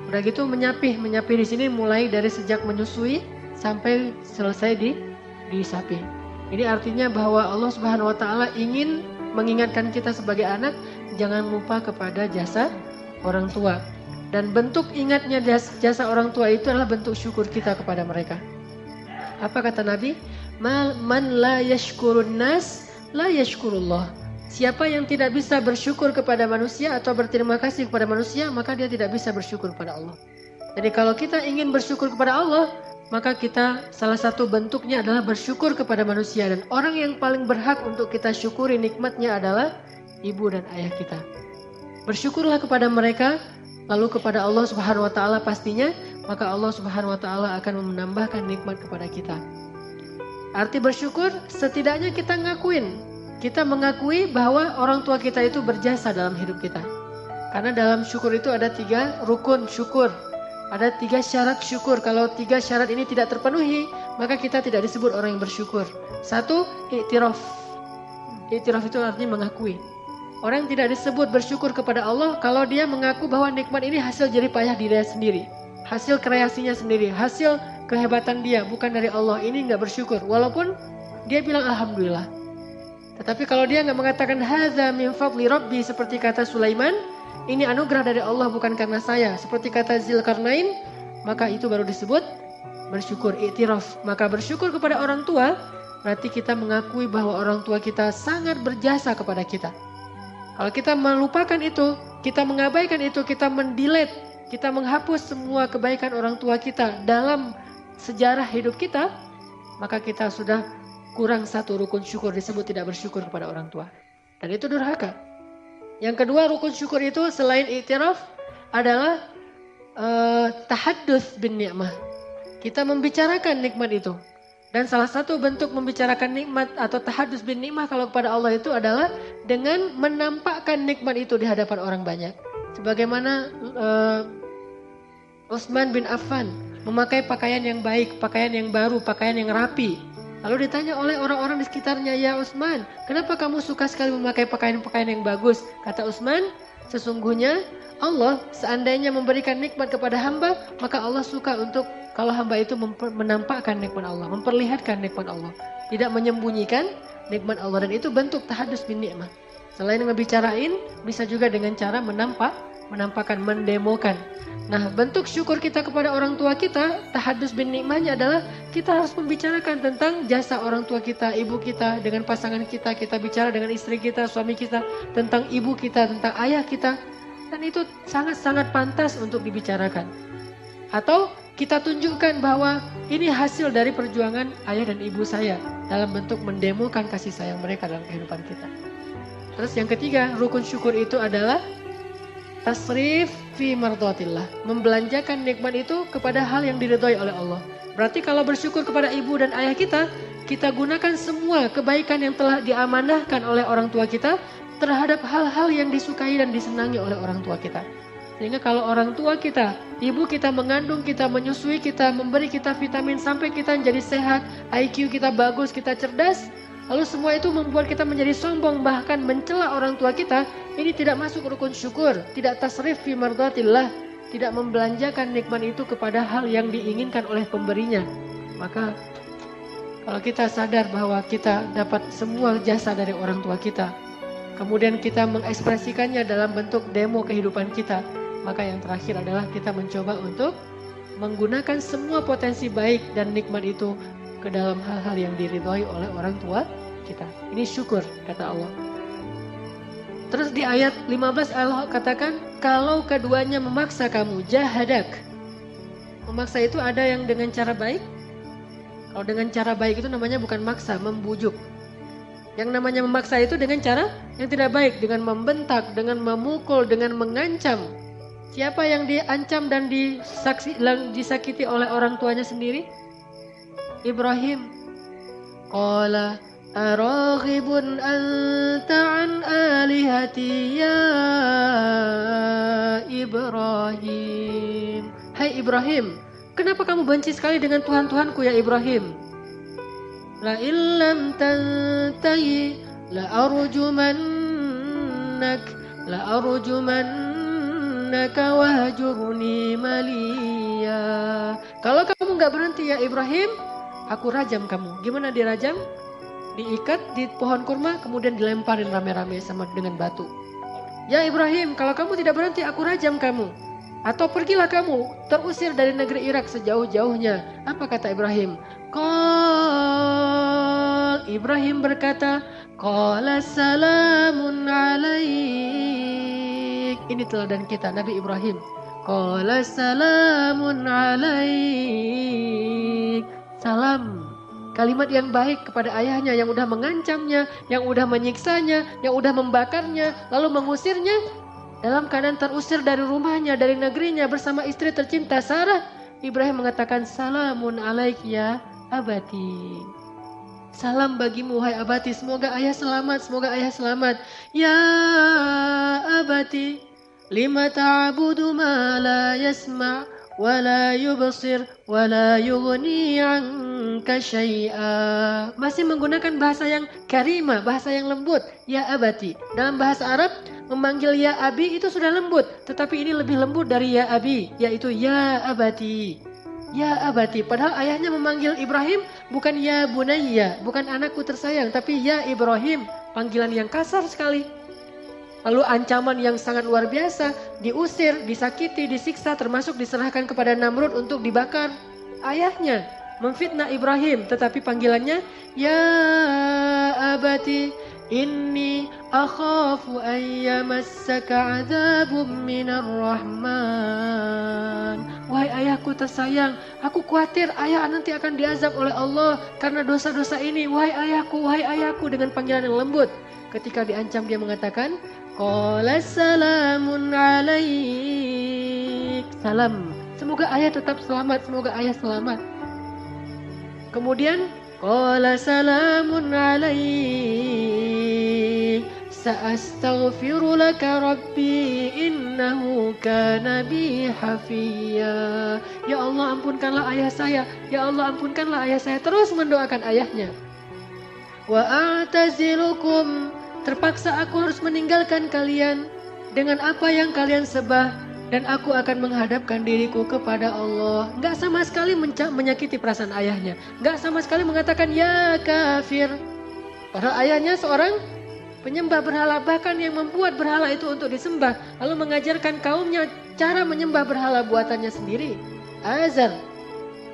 [SPEAKER 1] Udah gitu menyapih di sini mulai dari sejak menyusui sampai selesai disapi. Ini artinya bahwa Allah Subhanahu Wa Taala ingin mengingatkan kita sebagai anak, jangan lupa kepada jasa orang tua. Dan bentuk ingatnya jasa orang tua itu adalah bentuk syukur kita kepada mereka. Apa kata Nabi? Man la yashkurun nas la yashkurullah. Siapa yang tidak bisa bersyukur kepada manusia atau berterima kasih kepada manusia, maka dia tidak bisa bersyukur kepada Allah. Jadi kalau kita ingin bersyukur kepada Allah, maka kita salah satu bentuknya adalah bersyukur kepada manusia. Dan orang yang paling berhak untuk kita syukuri nikmatnya adalah ibu dan ayah kita. Bersyukurlah kepada mereka, lalu kepada Allah Subhanahu wa taala pastinya, maka Allah Subhanahu wa taala akan menambahkan nikmat kepada kita. Arti bersyukur, setidaknya kita mengakui bahwa orang tua kita itu berjasa dalam hidup kita. Karena dalam syukur itu ada 3 rukun syukur. Ada 3 syarat syukur. Kalau 3 syarat ini tidak terpenuhi, maka kita tidak disebut orang yang bersyukur. 1, i'tiraf. I'tiraf itu artinya mengakui. Orang tidak disebut bersyukur kepada Allah kalau dia mengaku bahwa nikmat ini hasil jerih payah dirinya sendiri. Hasil kreasinya sendiri, hasil kehebatan dia, bukan dari Allah. Ini nggak bersyukur, walaupun dia bilang Alhamdulillah. Tetapi kalau dia nggak mengatakan hadza min fadli Rabbi, seperti kata Sulaiman, ini anugerah dari Allah bukan karena saya, seperti kata Zulkarnain, maka itu baru disebut bersyukur, i'tiraf. Maka bersyukur kepada orang tua, berarti kita mengakui bahwa orang tua kita sangat berjasa kepada kita. Kalau kita melupakan itu, kita mengabaikan itu, kita mendelete, kita menghapus semua kebaikan orang tua kita dalam sejarah hidup kita, maka kita sudah kurang 1 rukun syukur, disebut tidak bersyukur kepada orang tua. Dan itu durhaka. Yang kedua rukun syukur itu selain i'tiraf adalah tahadduts bin ni'mah. Kita membicarakan nikmat itu. Dan salah satu bentuk membicarakan nikmat atau tahadduts bin ni'mah kalau kepada Allah itu adalah dengan menampakkan nikmat itu di hadapan orang banyak. Sebagaimana Utsman bin Affan memakai pakaian yang baik, pakaian yang baru, pakaian yang rapi. Lalu ditanya oleh orang-orang di sekitarnya, "Ya Utsman, kenapa kamu suka sekali memakai pakaian-pakaian yang bagus?" Kata Utsman, "Sesungguhnya Allah seandainya memberikan nikmat kepada hamba, maka Allah suka untuk kalau hamba itu menampakkan nikmat Allah, memperlihatkan nikmat Allah, tidak menyembunyikan nikmat Allah." Dan itu bentuk tahadduts bin ni'mah. Selain ngebicarain, bisa juga dengan cara menampakkan, mendemokan. Nah, bentuk syukur kita kepada orang tua kita, tahadduts bin ni'mahnya adalah kita harus membicarakan tentang jasa orang tua kita, ibu kita, dengan pasangan kita, kita bicara dengan istri kita, suami kita, tentang ibu kita, tentang ayah kita. Dan itu sangat-sangat pantas untuk dibicarakan. Atau kita tunjukkan bahwa ini hasil dari perjuangan ayah dan ibu saya dalam bentuk mendemokan kasih sayang mereka dalam kehidupan kita. Terus yang ketiga, rukun syukur itu adalah tasrif fi mardatillah, membelanjakan nikmat itu kepada hal yang diridhoi oleh Allah. Berarti kalau bersyukur kepada ibu dan ayah kita gunakan semua kebaikan yang telah diamanahkan oleh orang tua kita terhadap hal-hal yang disukai dan disenangi oleh orang tua kita. Sehingga kalau orang tua kita, ibu kita mengandung kita, menyusui kita, memberi kita vitamin sampai kita menjadi sehat, IQ kita bagus, kita cerdas, lalu semua itu membuat kita menjadi sombong, bahkan mencela orang tua kita, ini tidak masuk rukun syukur, tidak tasrif fi mardatillah, tidak membelanjakan nikmat itu kepada hal yang diinginkan oleh pemberinya. Maka kalau kita sadar bahwa kita dapat semua jasa dari orang tua kita, kemudian kita mengekspresikannya dalam bentuk demo kehidupan kita, maka yang terakhir adalah kita mencoba untuk menggunakan semua potensi baik dan nikmat itu ke dalam hal-hal yang diridhoi oleh orang tua kita. Ini syukur, kata Allah. Terus di ayat 15 Allah katakan, kalau keduanya memaksa kamu, jahadak. Memaksa itu ada yang dengan cara baik. Kalau dengan cara baik itu namanya bukan maksa, membujuk. Yang namanya memaksa itu dengan cara yang tidak baik, dengan membentak, dengan memukul, dengan mengancam. Siapa yang diancam dan disakiti oleh orang tuanya sendiri? Ibrahim. Qala araghibun anta an alihati ya Ibrahim. Hai Ibrahim, kenapa kamu benci sekali dengan Tuhan-Tuhanku ya Ibrahim? La illam tantahi la arjumannaka wahjurni maliya. Kalau kamu nggak berhenti ya Ibrahim, aku rajam kamu. Gimana dirajam? Diikat di pohon kurma, kemudian dilemparin rame-rame sama dengan batu. Ya Ibrahim, kalau kamu tidak berhenti, aku rajam kamu. Atau pergilah kamu, terusir dari negeri Irak sejauh-jauhnya. Apa kata Ibrahim? Ibrahim berkata, Qala salamun alaik. Ini teladan kita, Nabi Ibrahim. Qala salamun alaik. Salam. Kalimat yang baik kepada ayahnya yang udah mengancamnya, yang udah menyiksanya, yang udah membakarnya, lalu mengusirnya. Dalam keadaan terusir dari rumahnya, dari negerinya bersama istri tercinta Sarah, Ibrahim mengatakan, Salamun alaik ya abati. Salam bagimu hai abati, semoga ayah selamat, semoga ayah selamat. Ya abati, lima ta'budu ma la yasma' wa la yubsir wa la yughni 'anka syai'a. Masih menggunakan bahasa yang karimah, bahasa yang lembut. Ya abati. Dalam bahasa Arab memanggil ya abi itu sudah lembut, tetapi ini lebih lembut dari ya abi, yaitu ya abati. Ya abati, padahal ayahnya memanggil Ibrahim bukan ya bunayya, bukan anakku tersayang, tapi ya Ibrahim, panggilan yang kasar sekali. Lalu ancaman yang sangat luar biasa, diusir, disakiti, disiksa, termasuk diserahkan kepada Namrud untuk dibakar. Ayahnya memfitnah Ibrahim, tetapi panggilannya ya abati inni akhafu an yamassaka 'adzabun minar rahman. Wahai ayahku tersayang, aku khawatir ayah nanti akan diazab oleh Allah karena dosa-dosa ini. Wahai ayahku, dengan panggilan yang lembut. Ketika diancam dia mengatakan, Qala salamun alaik. Salam. Semoga ayah tetap selamat, semoga ayah selamat. Kemudian Qala salamun alaik. Sa'astaghfiru laka rabbi innahu kana bi hafiya. Ya Allah ampunkanlah ayah saya. Ya Allah ampunkanlah ayah saya. Terus mendoakan ayahnya. Wa a'tazilukum. Terpaksa aku harus meninggalkan kalian dengan apa yang kalian sembah, dan aku akan menghadapkan diriku kepada Allah. Gak sama sekali menyakiti perasaan ayahnya. Gak sama sekali mengatakan ya kafir. Padahal ayahnya seorang penyembah berhala, bahkan yang membuat berhala itu untuk disembah, lalu mengajarkan kaumnya cara menyembah berhala buatannya sendiri. Azar.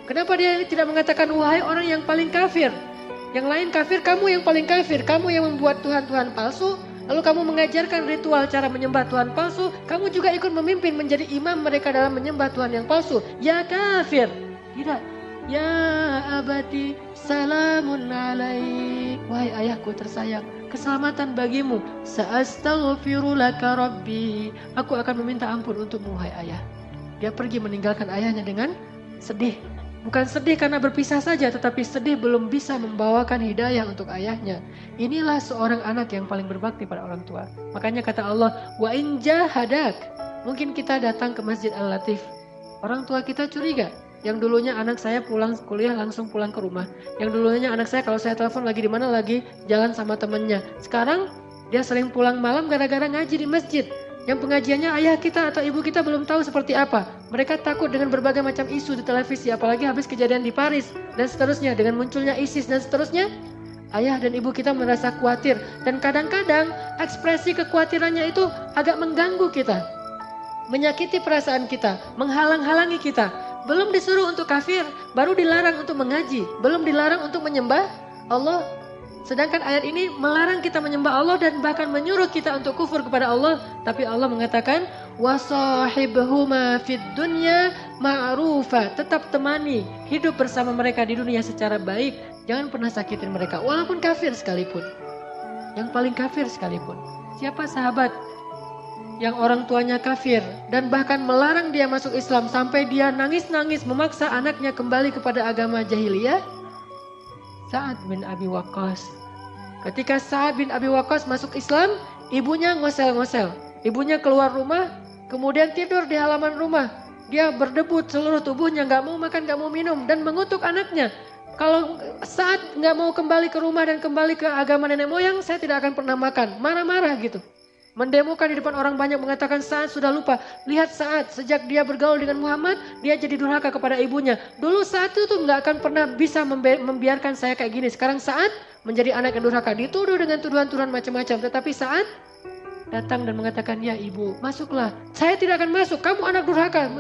[SPEAKER 1] Kenapa dia tidak mengatakan wahai orang yang paling kafir? Yang lain kafir, kamu yang paling kafir. Kamu yang membuat Tuhan-Tuhan palsu,
[SPEAKER 2] lalu kamu mengajarkan ritual cara menyembah Tuhan palsu, kamu juga ikut memimpin menjadi imam mereka dalam menyembah Tuhan yang palsu. Ya kafir. Tidak. Ya abati salamun alaik. Wahai ayahku tersayang, keselamatan bagimu. Sa'astaghfirulaka rabbi. Aku akan meminta ampun untukmu, wahai ayah. Dia pergi meninggalkan ayahnya dengan sedih. Bukan sedih karena berpisah saja, tetapi sedih belum bisa membawakan hidayah untuk ayahnya. Inilah seorang anak yang paling berbakti pada orang tua. Makanya kata Allah, wa in jahadak. Mungkin kita datang ke Masjid Al-Latif. Orang tua kita curiga. Yang dulunya anak saya pulang kuliah langsung pulang ke rumah. Yang dulunya anak saya kalau saya telepon lagi di mana, lagi jalan sama temannya. Sekarang dia sering pulang malam gara-gara ngaji di masjid. Yang pengajiannya ayah kita atau ibu kita belum tahu seperti apa. Mereka takut dengan berbagai macam isu di televisi, apalagi habis kejadian di Paris dan seterusnya, dengan munculnya ISIS dan seterusnya. Ayah dan ibu kita merasa khawatir, dan kadang-kadang ekspresi kekhawatirannya itu agak mengganggu kita, menyakiti perasaan kita, menghalang-halangi kita. Belum disuruh untuk kafir, baru dilarang untuk mengaji, belum dilarang untuk menyembah Allah. Sedangkan ayat ini melarang kita menyembah Allah dan bahkan menyuruh kita untuk kufur kepada Allah. Tapi Allah mengatakan, wasahibhuma fid dunya ma'rufa. Tetap temani, hidup bersama mereka di dunia secara baik. Jangan pernah sakitin mereka, walaupun kafir sekalipun. Yang paling kafir sekalipun. Siapa sahabat yang orang tuanya kafir dan bahkan melarang dia masuk Islam sampai dia nangis-nangis memaksa anaknya kembali kepada agama jahiliyah? Sa'ad bin Abi Waqqas. Ketika Sa'ad bin Abi Waqqas masuk Islam, ibunya ngosel-ngosel. Ibunya keluar rumah, kemudian tidur di halaman rumah. Dia berdebut seluruh tubuhnya, gak mau makan, gak mau minum, dan mengutuk anaknya. Kalau Sa'ad gak mau kembali ke rumah dan kembali ke agama nenek moyang, saya tidak akan pernah makan. Marah-marah gitu. Mendemokan di depan orang banyak, mengatakan Sa'ad sudah lupa. Lihat Sa'ad, sejak dia bergaul dengan Muhammad, dia jadi durhaka kepada ibunya. Dulu Sa'ad itu nggak akan pernah bisa membiarkan saya kayak gini. Sekarang Sa'ad menjadi anak yang durhaka, dituduh dengan tuduhan-tuduhan macam-macam. Tetapi Sa'ad datang dan mengatakan, ya ibu, masuklah. Saya tidak akan masuk, kamu anak durhaka,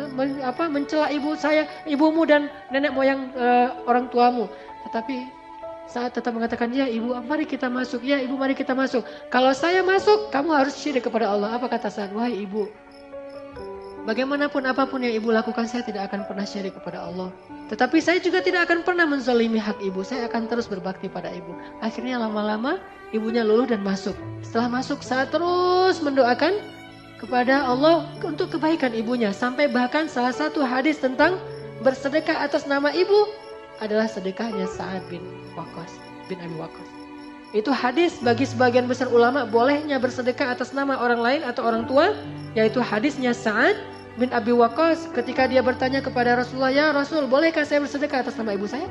[SPEAKER 2] mencela ibu saya, ibumu dan nenek moyang orang tuamu. Tetapi Sa'ad tetap mengatakan, ya ibu, mari kita masuk. Ya ibu, mari kita masuk. Kalau saya masuk, kamu harus syirik kepada Allah. Apa kata Sa'ad? Wahai ibu, bagaimanapun apapun yang ibu lakukan, saya tidak akan pernah syirik kepada Allah. Tetapi saya juga tidak akan pernah menzalimi hak ibu. Saya akan terus berbakti pada ibu. Akhirnya lama-lama ibunya luluh dan masuk. Setelah masuk, Sa'ad terus mendoakan kepada Allah untuk kebaikan ibunya. Sampai bahkan salah satu hadis tentang bersedekah atas nama ibu adalah sedekahnya Sa'ad bin Abi Waqqas. Itu hadis bagi sebagian besar ulama, bolehnya bersedekah atas nama orang lain atau orang tua, yaitu hadisnya Sa'ad bin Abi Waqqas ketika dia bertanya kepada Rasulullah, ya Rasul, bolehkah saya bersedekah atas nama ibu saya?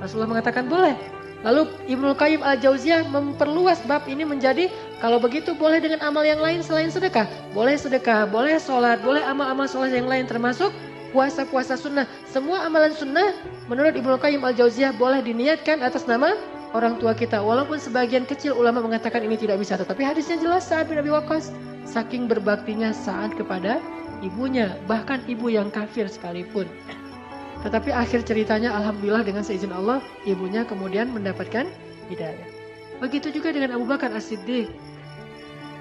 [SPEAKER 2] Rasulullah mengatakan boleh. Lalu Ibnu Qayyim Al-Jauziyah memperluas bab ini menjadi, kalau begitu boleh dengan amal yang lain selain sedekah. Boleh sedekah, boleh sholat, boleh amal-amal sholat yang lain termasuk puasa-puasa sunnah. Semua amalan sunnah menurut Ibnu Qayyim Al-Jauziyah boleh diniatkan atas nama orang tua kita. Walaupun sebagian kecil ulama mengatakan ini tidak bisa. Tetapi hadisnya jelas, Sa'ad bin Abi Waqqas saking berbaktinya Sa'ad kepada ibunya. Bahkan ibu yang kafir sekalipun. Tetapi akhir ceritanya alhamdulillah dengan seizin Allah, ibunya kemudian mendapatkan hidayah. Begitu juga dengan Abu Bakar As-Siddiq.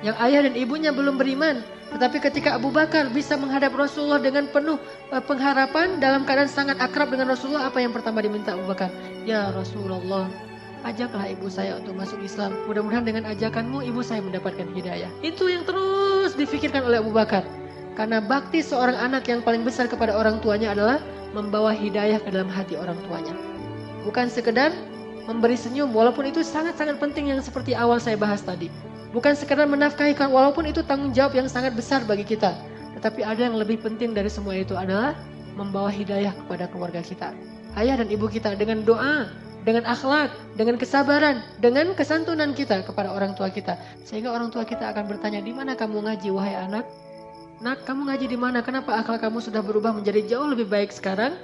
[SPEAKER 2] Yang ayah dan ibunya belum beriman. Tetapi ketika Abu Bakar bisa menghadap Rasulullah dengan penuh pengharapan, dalam keadaan sangat akrab dengan Rasulullah, apa yang pertama diminta Abu Bakar? Ya Rasulullah, ajaklah ibu saya untuk masuk Islam. Mudah-mudahan dengan ajakanmu ibu saya mendapatkan hidayah. Itu yang terus difikirkan oleh Abu Bakar. Karena bakti seorang anak yang paling besar kepada orang tuanya adalah membawa hidayah ke dalam hati orang tuanya. Bukan sekedar memberi senyum, walaupun itu sangat-sangat penting yang seperti awal saya bahas tadi. Bukan sekedar menafkahi, walaupun itu tanggung jawab yang sangat besar bagi kita. Tetapi ada yang lebih penting dari semua itu adalah membawa hidayah kepada keluarga kita. Ayah dan ibu kita dengan doa, dengan akhlak, dengan kesabaran, dengan kesantunan kita kepada orang tua kita. Sehingga orang tua kita akan bertanya, di mana kamu ngaji wahai anak? Nak, kamu ngaji di mana? Kenapa akhlak kamu sudah berubah menjadi jauh lebih baik sekarang?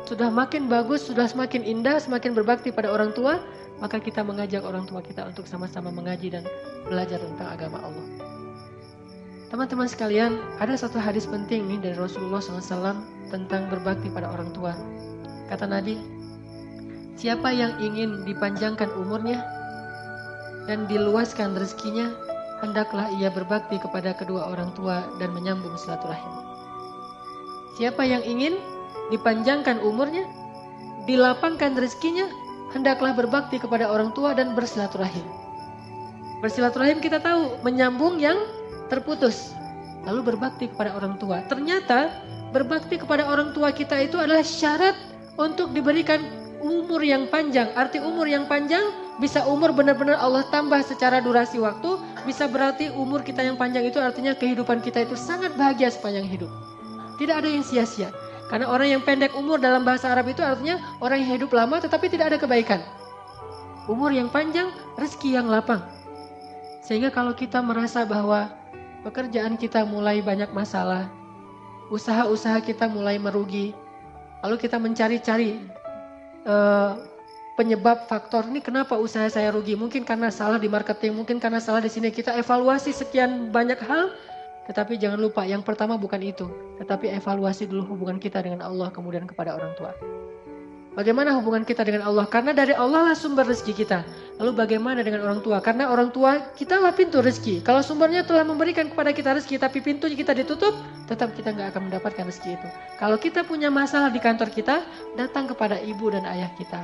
[SPEAKER 2] Sudah makin bagus, sudah semakin indah, semakin berbakti pada orang tua. Maka kita mengajak orang tua kita untuk sama-sama mengaji dan belajar tentang agama Allah. Teman-teman sekalian, ada satu hadis penting nih dari Rasulullah SAW tentang berbakti pada orang tua. Kata Nabi, siapa yang ingin dipanjangkan umurnya dan diluaskan rezekinya, hendaklah ia berbakti kepada kedua orang tua dan menyambung silaturahim. Siapa yang ingin dipanjangkan umurnya, dilapangkan rezekinya, hendaklah berbakti kepada orang tua dan bersilaturahim. Bersilaturahim kita tahu menyambung yang terputus. Lalu berbakti kepada orang tua. Ternyata berbakti kepada orang tua kita itu adalah syarat untuk diberikan umur yang panjang. Arti umur yang panjang bisa umur benar-benar Allah tambah secara durasi waktu. Bisa berarti umur kita yang panjang itu artinya kehidupan kita itu sangat bahagia sepanjang hidup. Tidak ada yang sia-sia. Karena orang yang pendek umur dalam bahasa Arab itu artinya orang yang hidup lama tetapi tidak ada kebaikan. Umur yang panjang, rezeki yang lapang. Sehingga kalau kita merasa bahwa pekerjaan kita mulai banyak masalah, usaha-usaha kita mulai merugi, lalu kita mencari-cari penyebab faktor ini kenapa usaha saya rugi. Mungkin karena salah di marketing, mungkin karena salah di sini. Kita evaluasi sekian banyak hal. Tetapi jangan lupa yang pertama bukan itu. Tetapi evaluasi dulu hubungan kita dengan Allah kemudian kepada orang tua. Bagaimana hubungan kita dengan Allah? Karena dari Allah lah sumber rezeki kita. Lalu bagaimana dengan orang tua? Karena orang tua kita lah pintu rezeki. Kalau sumbernya telah memberikan kepada kita rezeki tapi pintunya kita ditutup, tetap kita nggak akan mendapatkan rezeki itu. Kalau kita punya masalah di kantor kita, datang kepada ibu dan ayah kita.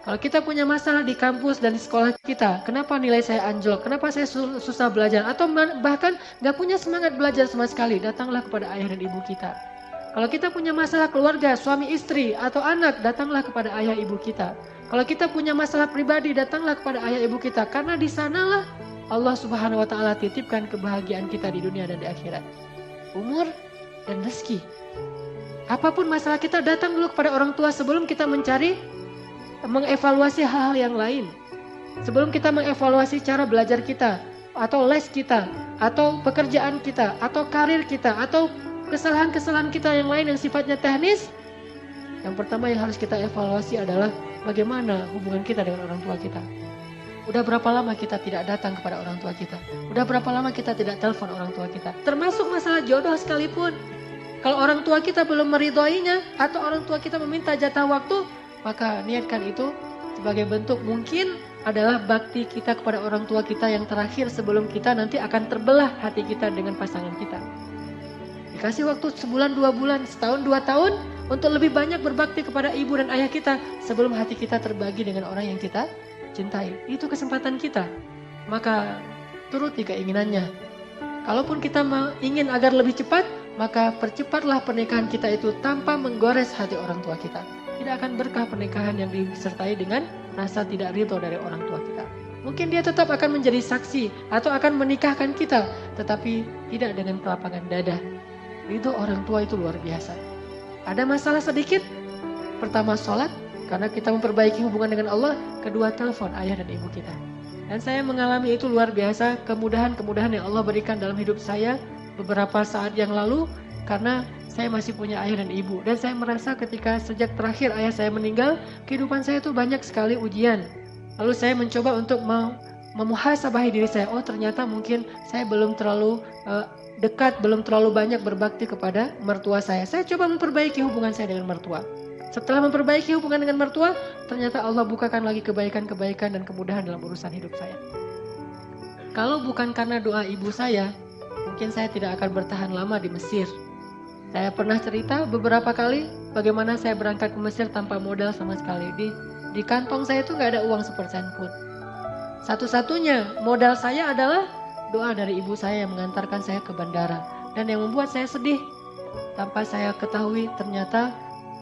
[SPEAKER 2] Kalau kita punya masalah di kampus dan di sekolah kita, kenapa nilai saya anjlok, kenapa saya susah belajar, atau bahkan gak punya semangat belajar sama sekali, datanglah kepada ayah dan ibu kita. Kalau kita punya masalah keluarga, suami istri atau anak, datanglah kepada ayah ibu kita. Kalau kita punya masalah pribadi, datanglah kepada ayah ibu kita, karena di sanalah Allah Subhanahu wa Ta'ala titipkan kebahagiaan kita di dunia dan di akhirat. Umur dan rezeki. Apapun masalah kita, datang dulu kepada orang tua sebelum kita mengevaluasi hal-hal yang lain. Sebelum kita mengevaluasi cara belajar kita, atau les kita, atau pekerjaan kita, atau karir kita, atau kesalahan-kesalahan kita yang lain yang sifatnya teknis, yang pertama yang harus kita evaluasi adalah bagaimana hubungan kita dengan orang tua kita. Udah berapa lama kita tidak datang kepada orang tua kita? Udah berapa lama kita tidak telepon orang tua kita? Termasuk masalah jodoh sekalipun. Kalau orang tua kita belum meridhoinya, atau orang tua kita meminta jatah waktu, maka niatkan itu sebagai bentuk mungkin adalah bakti kita kepada orang tua kita yang terakhir sebelum kita nanti akan terbelah hati kita dengan pasangan kita. Dikasih waktu sebulan, 2 bulan, setahun, 2 tahun untuk lebih banyak berbakti kepada ibu dan ayah kita sebelum hati kita terbagi dengan orang yang kita cintai. Itu kesempatan kita. Maka turuti keinginannya. Kalaupun kita ingin agar lebih cepat, maka percepatlah pernikahan kita itu tanpa menggores hati orang tua kita. Tidak akan berkah pernikahan yang disertai dengan rasa tidak ridho dari orang tua kita. Mungkin dia tetap akan menjadi saksi atau akan menikahkan kita, tetapi tidak dengan kelapangan dada. Ridho orang tua itu luar biasa. Ada masalah sedikit, pertama sholat, karena kita memperbaiki hubungan dengan Allah. Kedua, telepon ayah dan ibu kita. Dan saya mengalami itu luar biasa, kemudahan-kemudahan yang Allah berikan dalam hidup saya beberapa saat yang lalu, karena saya masih punya ayah dan ibu. Dan saya merasa ketika sejak terakhir ayah saya meninggal, kehidupan saya itu banyak sekali ujian. Lalu saya mencoba untuk memuhasabahi diri saya. Oh, ternyata mungkin saya belum terlalu dekat, belum terlalu banyak berbakti kepada mertua saya. Saya coba memperbaiki hubungan saya dengan mertua. Setelah memperbaiki hubungan dengan mertua, ternyata Allah bukakan lagi kebaikan-kebaikan dan kemudahan dalam urusan hidup saya. Kalau bukan karena doa ibu saya, mungkin saya tidak akan bertahan lama di Mesir. Saya pernah cerita beberapa kali bagaimana saya berangkat ke Mesir tanpa modal sama sekali. Di kantong saya itu nggak ada uang sepersen pun. Satu-satunya modal saya adalah doa dari ibu saya yang mengantarkan saya ke bandara. Dan yang membuat saya sedih, tanpa saya ketahui ternyata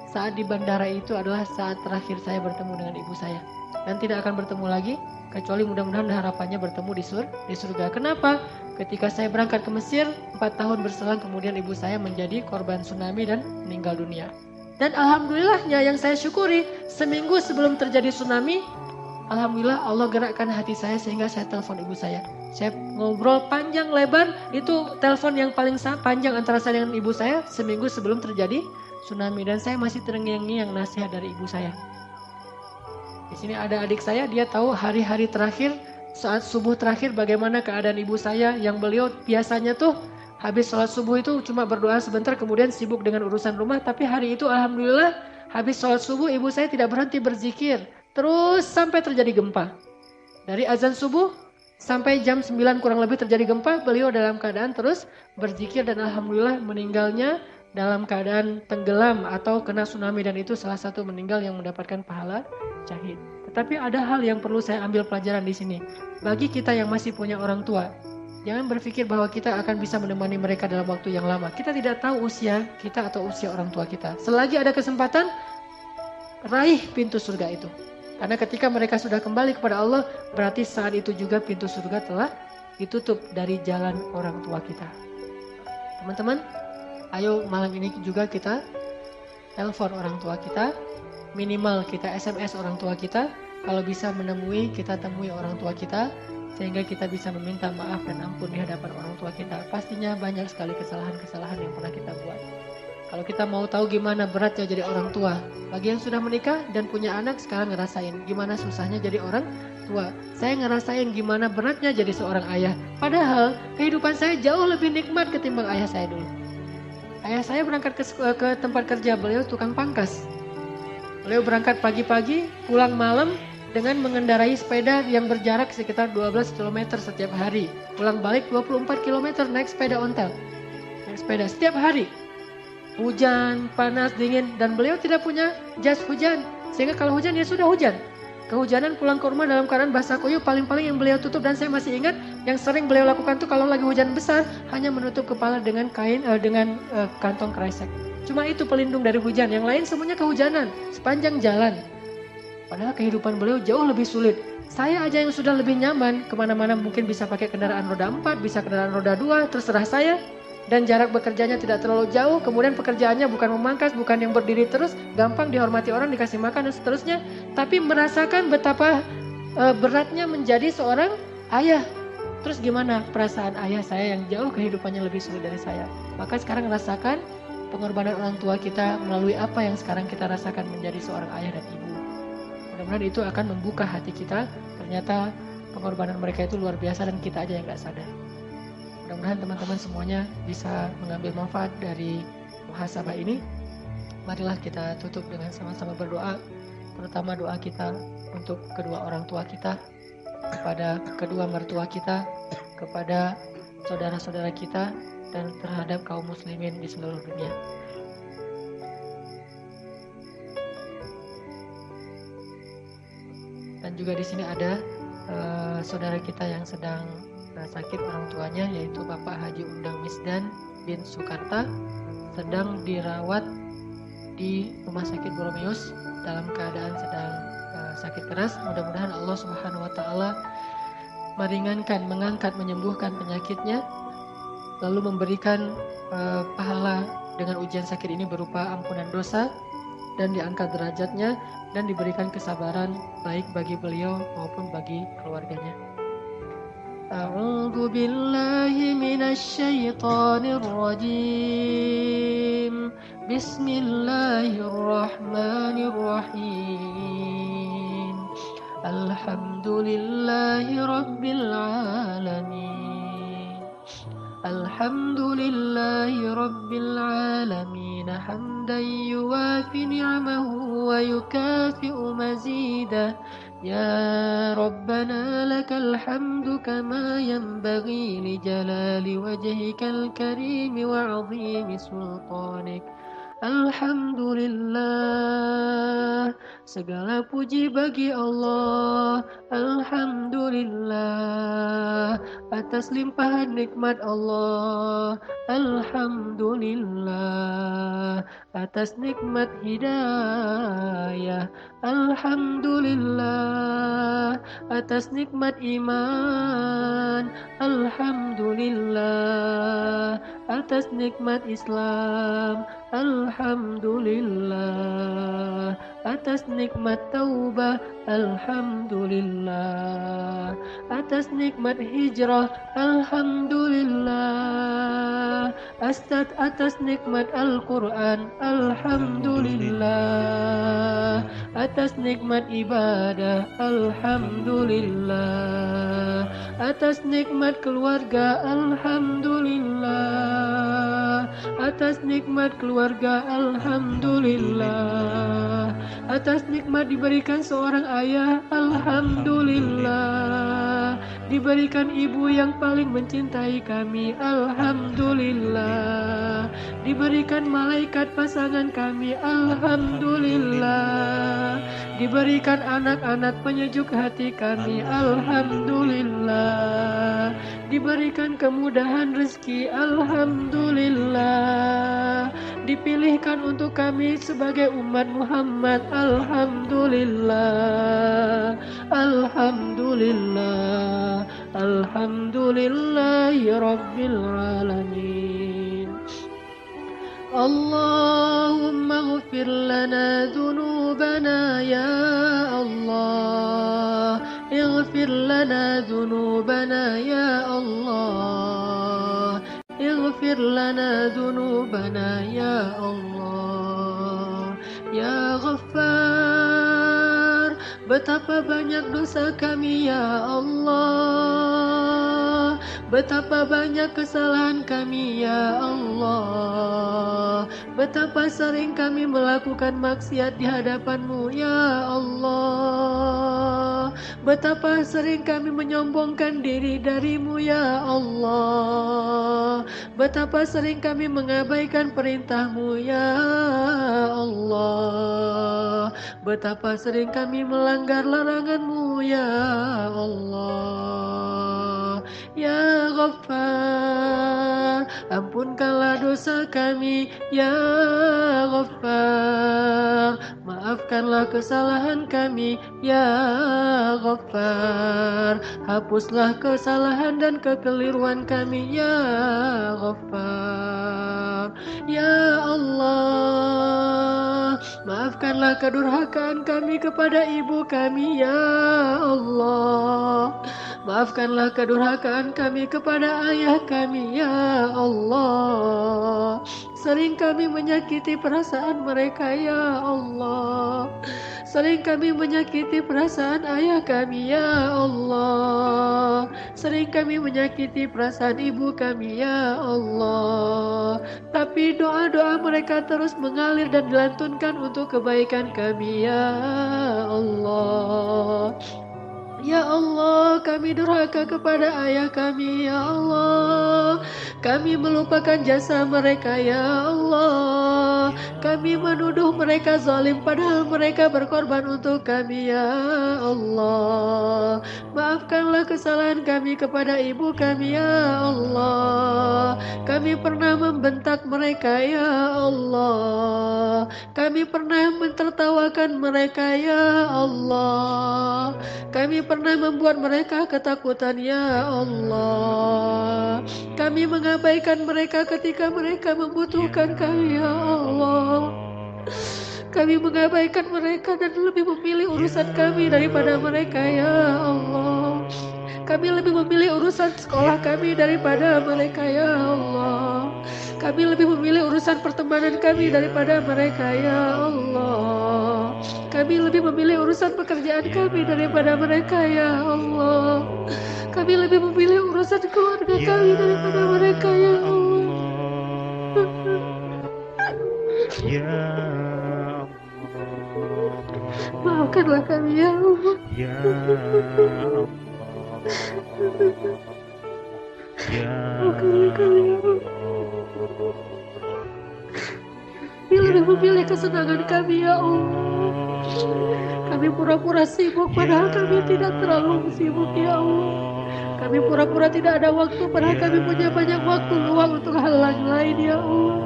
[SPEAKER 2] saat di bandara itu adalah saat terakhir saya bertemu dengan ibu saya. Dan tidak akan bertemu lagi, kecuali mudah-mudahan harapannya bertemu di surga. Kenapa? Ketika saya berangkat ke Mesir, 4 tahun berselang kemudian ibu saya menjadi korban tsunami dan meninggal dunia. Dan alhamdulillahnya yang saya syukuri, seminggu sebelum terjadi tsunami, alhamdulillah Allah gerakkan hati saya sehingga saya telepon ibu saya. Saya ngobrol panjang lebar, itu telepon yang paling panjang antara saya dengan ibu saya seminggu sebelum terjadi tsunami. Dan saya masih terngiang-ngiang nasihat dari ibu saya. Di sini ada adik saya, dia tahu hari-hari terakhir, saat subuh terakhir bagaimana keadaan ibu saya yang beliau biasanya tuh habis sholat subuh itu cuma berdoa sebentar kemudian sibuk dengan urusan rumah. Tapi hari itu alhamdulillah habis sholat subuh ibu saya tidak berhenti berzikir. Terus sampai terjadi gempa. Dari azan subuh Sampai jam 9 kurang lebih terjadi gempa, beliau dalam keadaan terus berzikir dan alhamdulillah meninggalnya dalam keadaan tenggelam atau kena tsunami, dan itu salah satu meninggal yang mendapatkan pahala syahid. Tetapi ada hal yang perlu saya ambil pelajaran di sini. Bagi kita yang masih punya orang tua, jangan berpikir bahwa kita akan bisa menemani mereka dalam waktu yang lama. Kita tidak tahu usia kita atau usia orang tua kita. Selagi ada kesempatan, raih pintu surga itu. Karena ketika mereka sudah kembali kepada Allah, berarti saat itu juga pintu surga telah ditutup dari jalan orang tua kita. Teman-teman, ayo malam ini juga kita telepon orang tua kita, minimal kita SMS orang tua kita. Kalau bisa menemui, kita temui orang tua kita, sehingga kita bisa meminta maaf dan ampun di hadapan orang tua kita. Pastinya banyak sekali kesalahan-kesalahan yang pernah kita buat. Kalau kita mau tahu gimana beratnya jadi orang tua, bagi yang sudah menikah dan punya anak sekarang ngerasain gimana susahnya jadi orang tua. Saya ngerasain gimana beratnya jadi seorang ayah. Padahal kehidupan saya jauh lebih nikmat ketimbang ayah saya dulu. Ayah saya berangkat ke tempat kerja, beliau tukang pangkas. Beliau berangkat pagi-pagi, pulang malam dengan mengendarai sepeda yang berjarak sekitar 12 km setiap hari. Pulang balik 24 km naik sepeda ontel. Naik sepeda setiap hari. Hujan, panas, dingin, dan beliau tidak punya jas hujan. Sehingga kalau hujan ya sudah hujan. Kehujanan pulang ke rumah dalam keadaan basah kuyup, paling-paling yang beliau tutup, dan saya masih ingat yang sering beliau lakukan tuh kalau lagi hujan besar hanya menutup kepala dengan kain kantong kresek. Cuma itu pelindung dari hujan, yang lain semuanya kehujanan sepanjang jalan. Padahal kehidupan beliau jauh lebih sulit. Saya aja yang sudah lebih nyaman, kemana-mana mungkin bisa pakai kendaraan roda 4, bisa kendaraan roda 2, terserah saya. Dan jarak bekerjanya tidak terlalu jauh, kemudian pekerjaannya bukan memangkas, bukan yang berdiri terus, gampang dihormati orang, dikasih makan dan seterusnya. Tapi merasakan betapa beratnya menjadi seorang ayah. Terus gimana perasaan ayah saya yang jauh kehidupannya lebih sulit dari saya? Maka sekarang rasakan pengorbanan orang tua kita melalui apa yang sekarang kita rasakan menjadi seorang ayah dan ibu. Mudah-mudahan itu akan membuka hati kita. Ternyata pengorbanan mereka itu luar biasa dan kita aja yang gak sadar. Mudah-mudahan teman-teman semuanya bisa mengambil manfaat dari muhasabah ini. Marilah kita tutup dengan sama-sama berdoa, terutama doa kita untuk kedua orang tua kita, kepada kedua mertua kita, kepada saudara-saudara kita, dan terhadap kaum muslimin di seluruh dunia. Dan juga di sini ada saudara kita yang sedang sakit orang tuanya, yaitu Bapak Haji Undang Misdan bin Sukarta, sedang dirawat di Rumah Sakit Boromeus dalam keadaan sedang sakit keras. Mudah-mudahan Allah Subhanahu wa taala meringankan, mengangkat, menyembuhkan penyakitnya, lalu memberikan pahala dengan ujian sakit ini berupa ampunan dosa, dan diangkat derajatnya, dan diberikan kesabaran baik bagi beliau maupun bagi keluarganya. A'udzu billahi minasy syaithanir rajim. Bismillahirrahmanirrahim. Alhamdulillahi rabbil alamin. Alhamdulillahi rabbil alamin hamdan yuwafi ni'amahu wa yukafi'u mazidah. Ya Rabbana lakal hamdu kama yanbaghi li jalali wajhikal karim wa 'azimi sultanik. Alhamdulillah, segala puji bagi Allah. Alhamdulillah, atas limpahan nikmat Allah. Alhamdulillah, atas nikmat hidayah. Alhamdulillah, atas nikmat iman. Alhamdulillah, atas nikmat Islam. Alhamdulillah, atas nikmat taubah. Alhamdulillah, atas nikmat hijrah. Alhamdulillah, atas nikmat Al-Quran. Alhamdulillah, atas nikmat ibadah. Alhamdulillah, atas nikmat keluarga. Alhamdulillah, atas nikmat keluarga. Alhamdulillah, atas nikmat diberikan seorang ayah. Alhamdulillah, Diberikan ibu yang paling mencintai kami, alhamdulillah. Diberikan malaikat pasangan kami, alhamdulillah. Diberikan anak-anak penyejuk hati kami, alhamdulillah. Diberikan kemudahan rezeki, alhamdulillah. Dipilihkan untuk kami sebagai umat Muhammad, alhamdulillah. Alhamdulillah. Alhamdulillahi Rabbil Alamin. Allahumma ghfir lana dhunubana ya Allah. Ighfir lana dhunubana ya Allah. Ighfir lana dhunubana ya Allah. Ya Ghaffar, betapa banyak dosa kami ya Allah. Betapa banyak kesalahan kami ya Allah. Betapa sering kami melakukan maksiat di hadapan-Mu ya Allah. Betapa sering kami menyombongkan diri dari-Mu ya Allah. Betapa sering kami mengabaikan perintah-Mu ya Allah. Betapa sering kami melanggar larangan-Mu ya Allah. Ya Ghaffar, ampunkanlah dosa kami ya Ghaffar. Maafkanlah kesalahan kami ya Ghaffar. Hapuslah kesalahan dan kekeliruan kami ya Ghaffar. Ya Allah, maafkanlah kedurhakaan kami kepada ibu kami ya Allah. Maafkanlah kedurhakaan kami kepada ayah kami ya Allah. Sering kami menyakiti perasaan mereka ya Allah. Sering kami menyakiti perasaan ayah kami ya Allah. Sering kami menyakiti perasaan ibu kami ya Allah. Tapi doa-doa mereka terus mengalir dan dilantunkan untuk kebaikan kami ya Allah. Ya Allah, kami durhaka kepada ayah kami ya Allah. Kami melupakan jasa mereka ya Allah. Kami menuduh mereka zalim padahal mereka berkorban untuk kami ya Allah. Maafkanlah kesalahan kami kepada ibu kami ya Allah. Kami pernah membentak mereka ya Allah. Kami pernah mentertawakan mereka ya Allah. Kami pernah membuat mereka ketakutan ya Allah. Kami mengabaikan mereka ketika mereka membutuhkan kami ya Allah. Kami mengabaikan mereka dan lebih memilih urusan kami daripada mereka ya Allah. Kami lebih memilih urusan sekolah kami daripada mereka ya Allah. Kami lebih memilih urusan pertemanan kami daripada mereka ya Allah. Kami lebih memilih urusan pekerjaan kami daripada mereka ya Allah. Kami lebih memilih urusan keluarga kami daripada mereka ya Allah.
[SPEAKER 3] Ya
[SPEAKER 2] Maafkanlah kami ya Allah.
[SPEAKER 3] Ya
[SPEAKER 2] Maafkanlah kami ya Allah. Kami lebih memilih kesenangan kami ya Allah. Kami pura-pura sibuk padahal kami tidak terlalu sibuk ya Allah. Kami pura-pura tidak ada waktu padahal kami punya banyak waktu luang untuk hal lain ya Allah.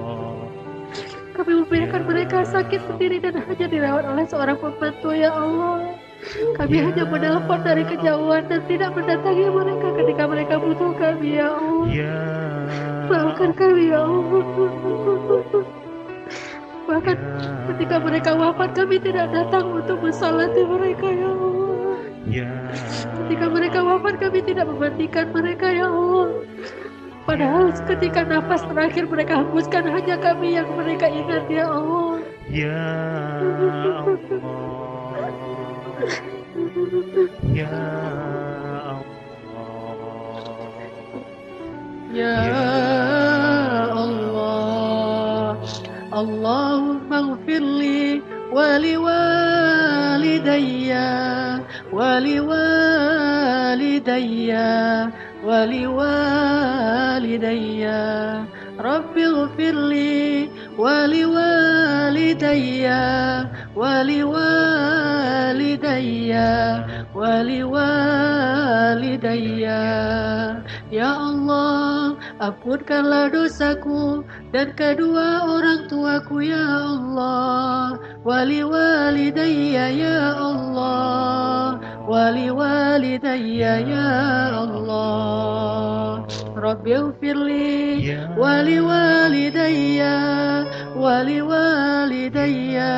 [SPEAKER 2] Kami membiarkan mereka sakit sendiri dan hanya dirawat oleh seorang pembantu ya Allah. Kami hanya menelpon dari kejauhan dan tidak mendatangi mereka ketika mereka butuh kami ya Allah. Maafkan kami ya Allah. Bahkan ketika mereka wafat kami tidak datang untuk mensalati mereka ya Allah. Ketika mereka wafat kami tidak memandikan mereka ya Allah. Padahal ketika nafas terakhir mereka hembuskan hanya kami yang mereka ingat ya Allah.
[SPEAKER 3] Ya Allah. Ya Allah.
[SPEAKER 2] Ya Allah. Allahumma ighfirli wali walidayya ولوالدي رب اغفر لي ولوالدي ولوالدي Ya Allah, ampunkanlah dosaku dan kedua orang tuaku ya Allah. Waliwalidayya ya Allah, waliwalidayya ya Allah. Rabbighfirli waliwalidayya waliwalidayya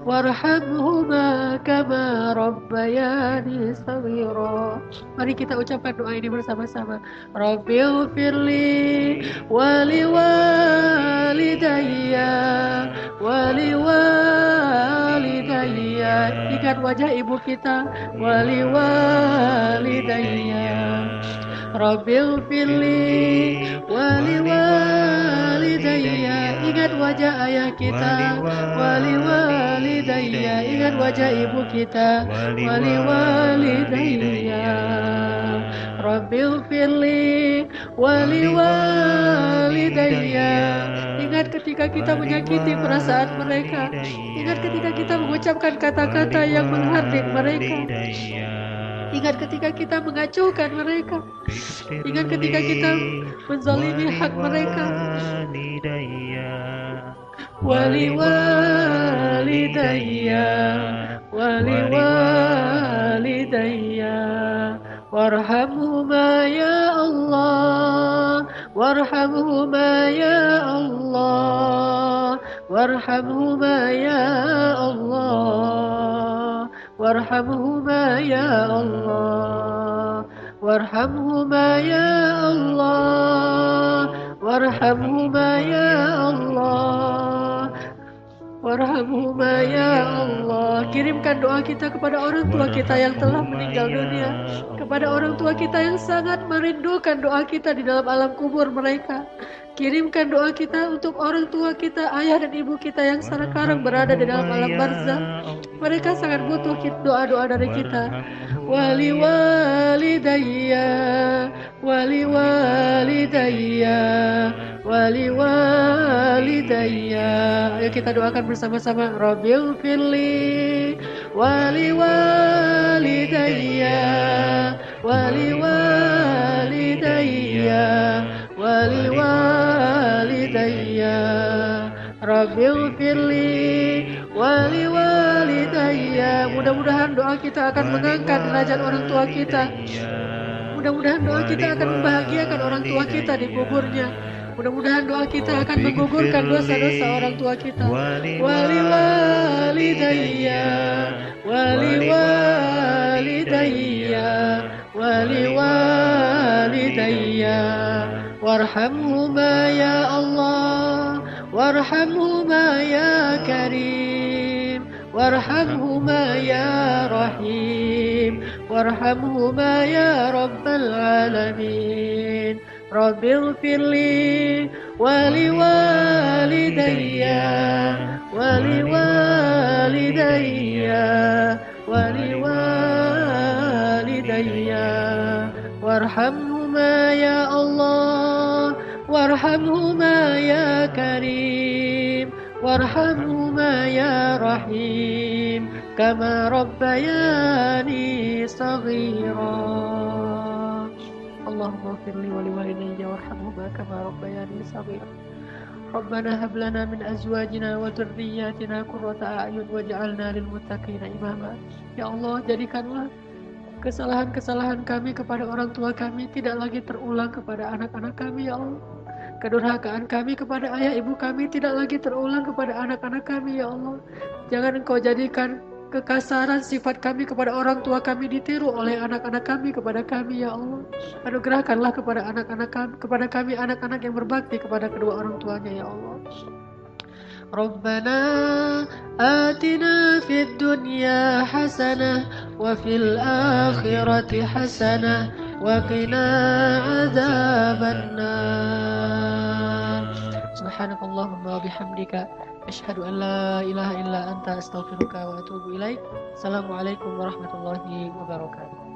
[SPEAKER 2] warhamhuma kama rabbayani shaghira. Mari kita ucapkan doa ini bersama-sama. Rabbighfirli waliwalidayya waliwalidayya. Ingat wajah ibu kita. Waliwalidayya. Rabbighfirli waliwalidayya. Ingat wajah ayah kita. Waliwalidayya. Ingat wajah ibu kita. Waliwalidayya. Rabbighfirli waliwalidayya. Ingat ketika kita menyakiti perasaan mereka. Ingat ketika kita mengucapkan kata-kata yang menghardik mereka. Ingat ketika kita mengacaukan mereka. Ingat ketika kita menzalimi hak mereka. Waliwalidayya waliwalidayya warhamhuma ya Allah, warhamhuma ya Allah, warhamhuma ya Allah, warhamhuma ya Allah, warhamhuma ya Allah, warhamhuma ya Allah, warhamhuma ya Allah. Kirimkan doa kita kepada orang tua kita yang telah meninggal dunia, kepada orang tua kita yang sangat merindukan doa kita di dalam alam kubur mereka. Kirimkan doa kita untuk orang tua kita, ayah dan ibu kita yang sekarang berada di dalam alam barzakh. Mereka sangat butuh doa-doa dari kita. Waliwalidayya waliwalidayya waliwalidayya. Ayo kita doakan bersama-sama. Rabbighfirli waliwalidayya waliwalidayya waliwalidayya. Rabbighfirli waliwalidayya. Mudah-mudahan doa kita akan mengangkat derajat orang tua kita. Mudah-mudahan doa kita akan membahagiakan orang tua kita di kuburnya. Mudah-mudahan doa kita akan menggugurkan dosa-dosa orang tua kita. Waliwalidayya waliwalidayya waliwalidayya warhamhuma ya Allah, warhamhuma ya Karim, warhamhuma ya Rahim, warhamhuma ya Rabbal Alamin. Rabbighfirli waliwalidayya waliwalidayya waliwalidayya warhamhuma ya Allah, warhamhuma ya Karim, warhamhuma ya Rahim, kama rabbayani saghira. Allahumma ighfirli wa liwalidayya warhamhuma kama rabbayani saghira. Rabbana hab lana min azwajina wa dhurriyyatina qurrata a'yun waj'alna lil muttaqina imama. Ya Allah, jadikanlah kesalahan-kesalahan kami kepada orang tua kami tidak lagi terulang kepada anak-anak kami ya Allah. Kedurhakaan kami kepada ayah ibu kami tidak lagi terulang kepada anak-anak kami ya Allah. Jangan Engkau jadikan kekasaran sifat kami kepada orang tua kami ditiru oleh anak-anak kami kepada kami ya Allah. Anugerahkanlah kepada kami anak-anak yang berbakti kepada kedua orang tuanya ya Allah. Rabbana atina fid dunya hasanah wa fil akhirati hasanah wa qina adzabannar. Subhanakallahumma wa bihamdika asyhadu an la ilaha illa anta astaghfiruka wa atubu ilaik. Assalamualaikum warahmatullahi wabarakatuh.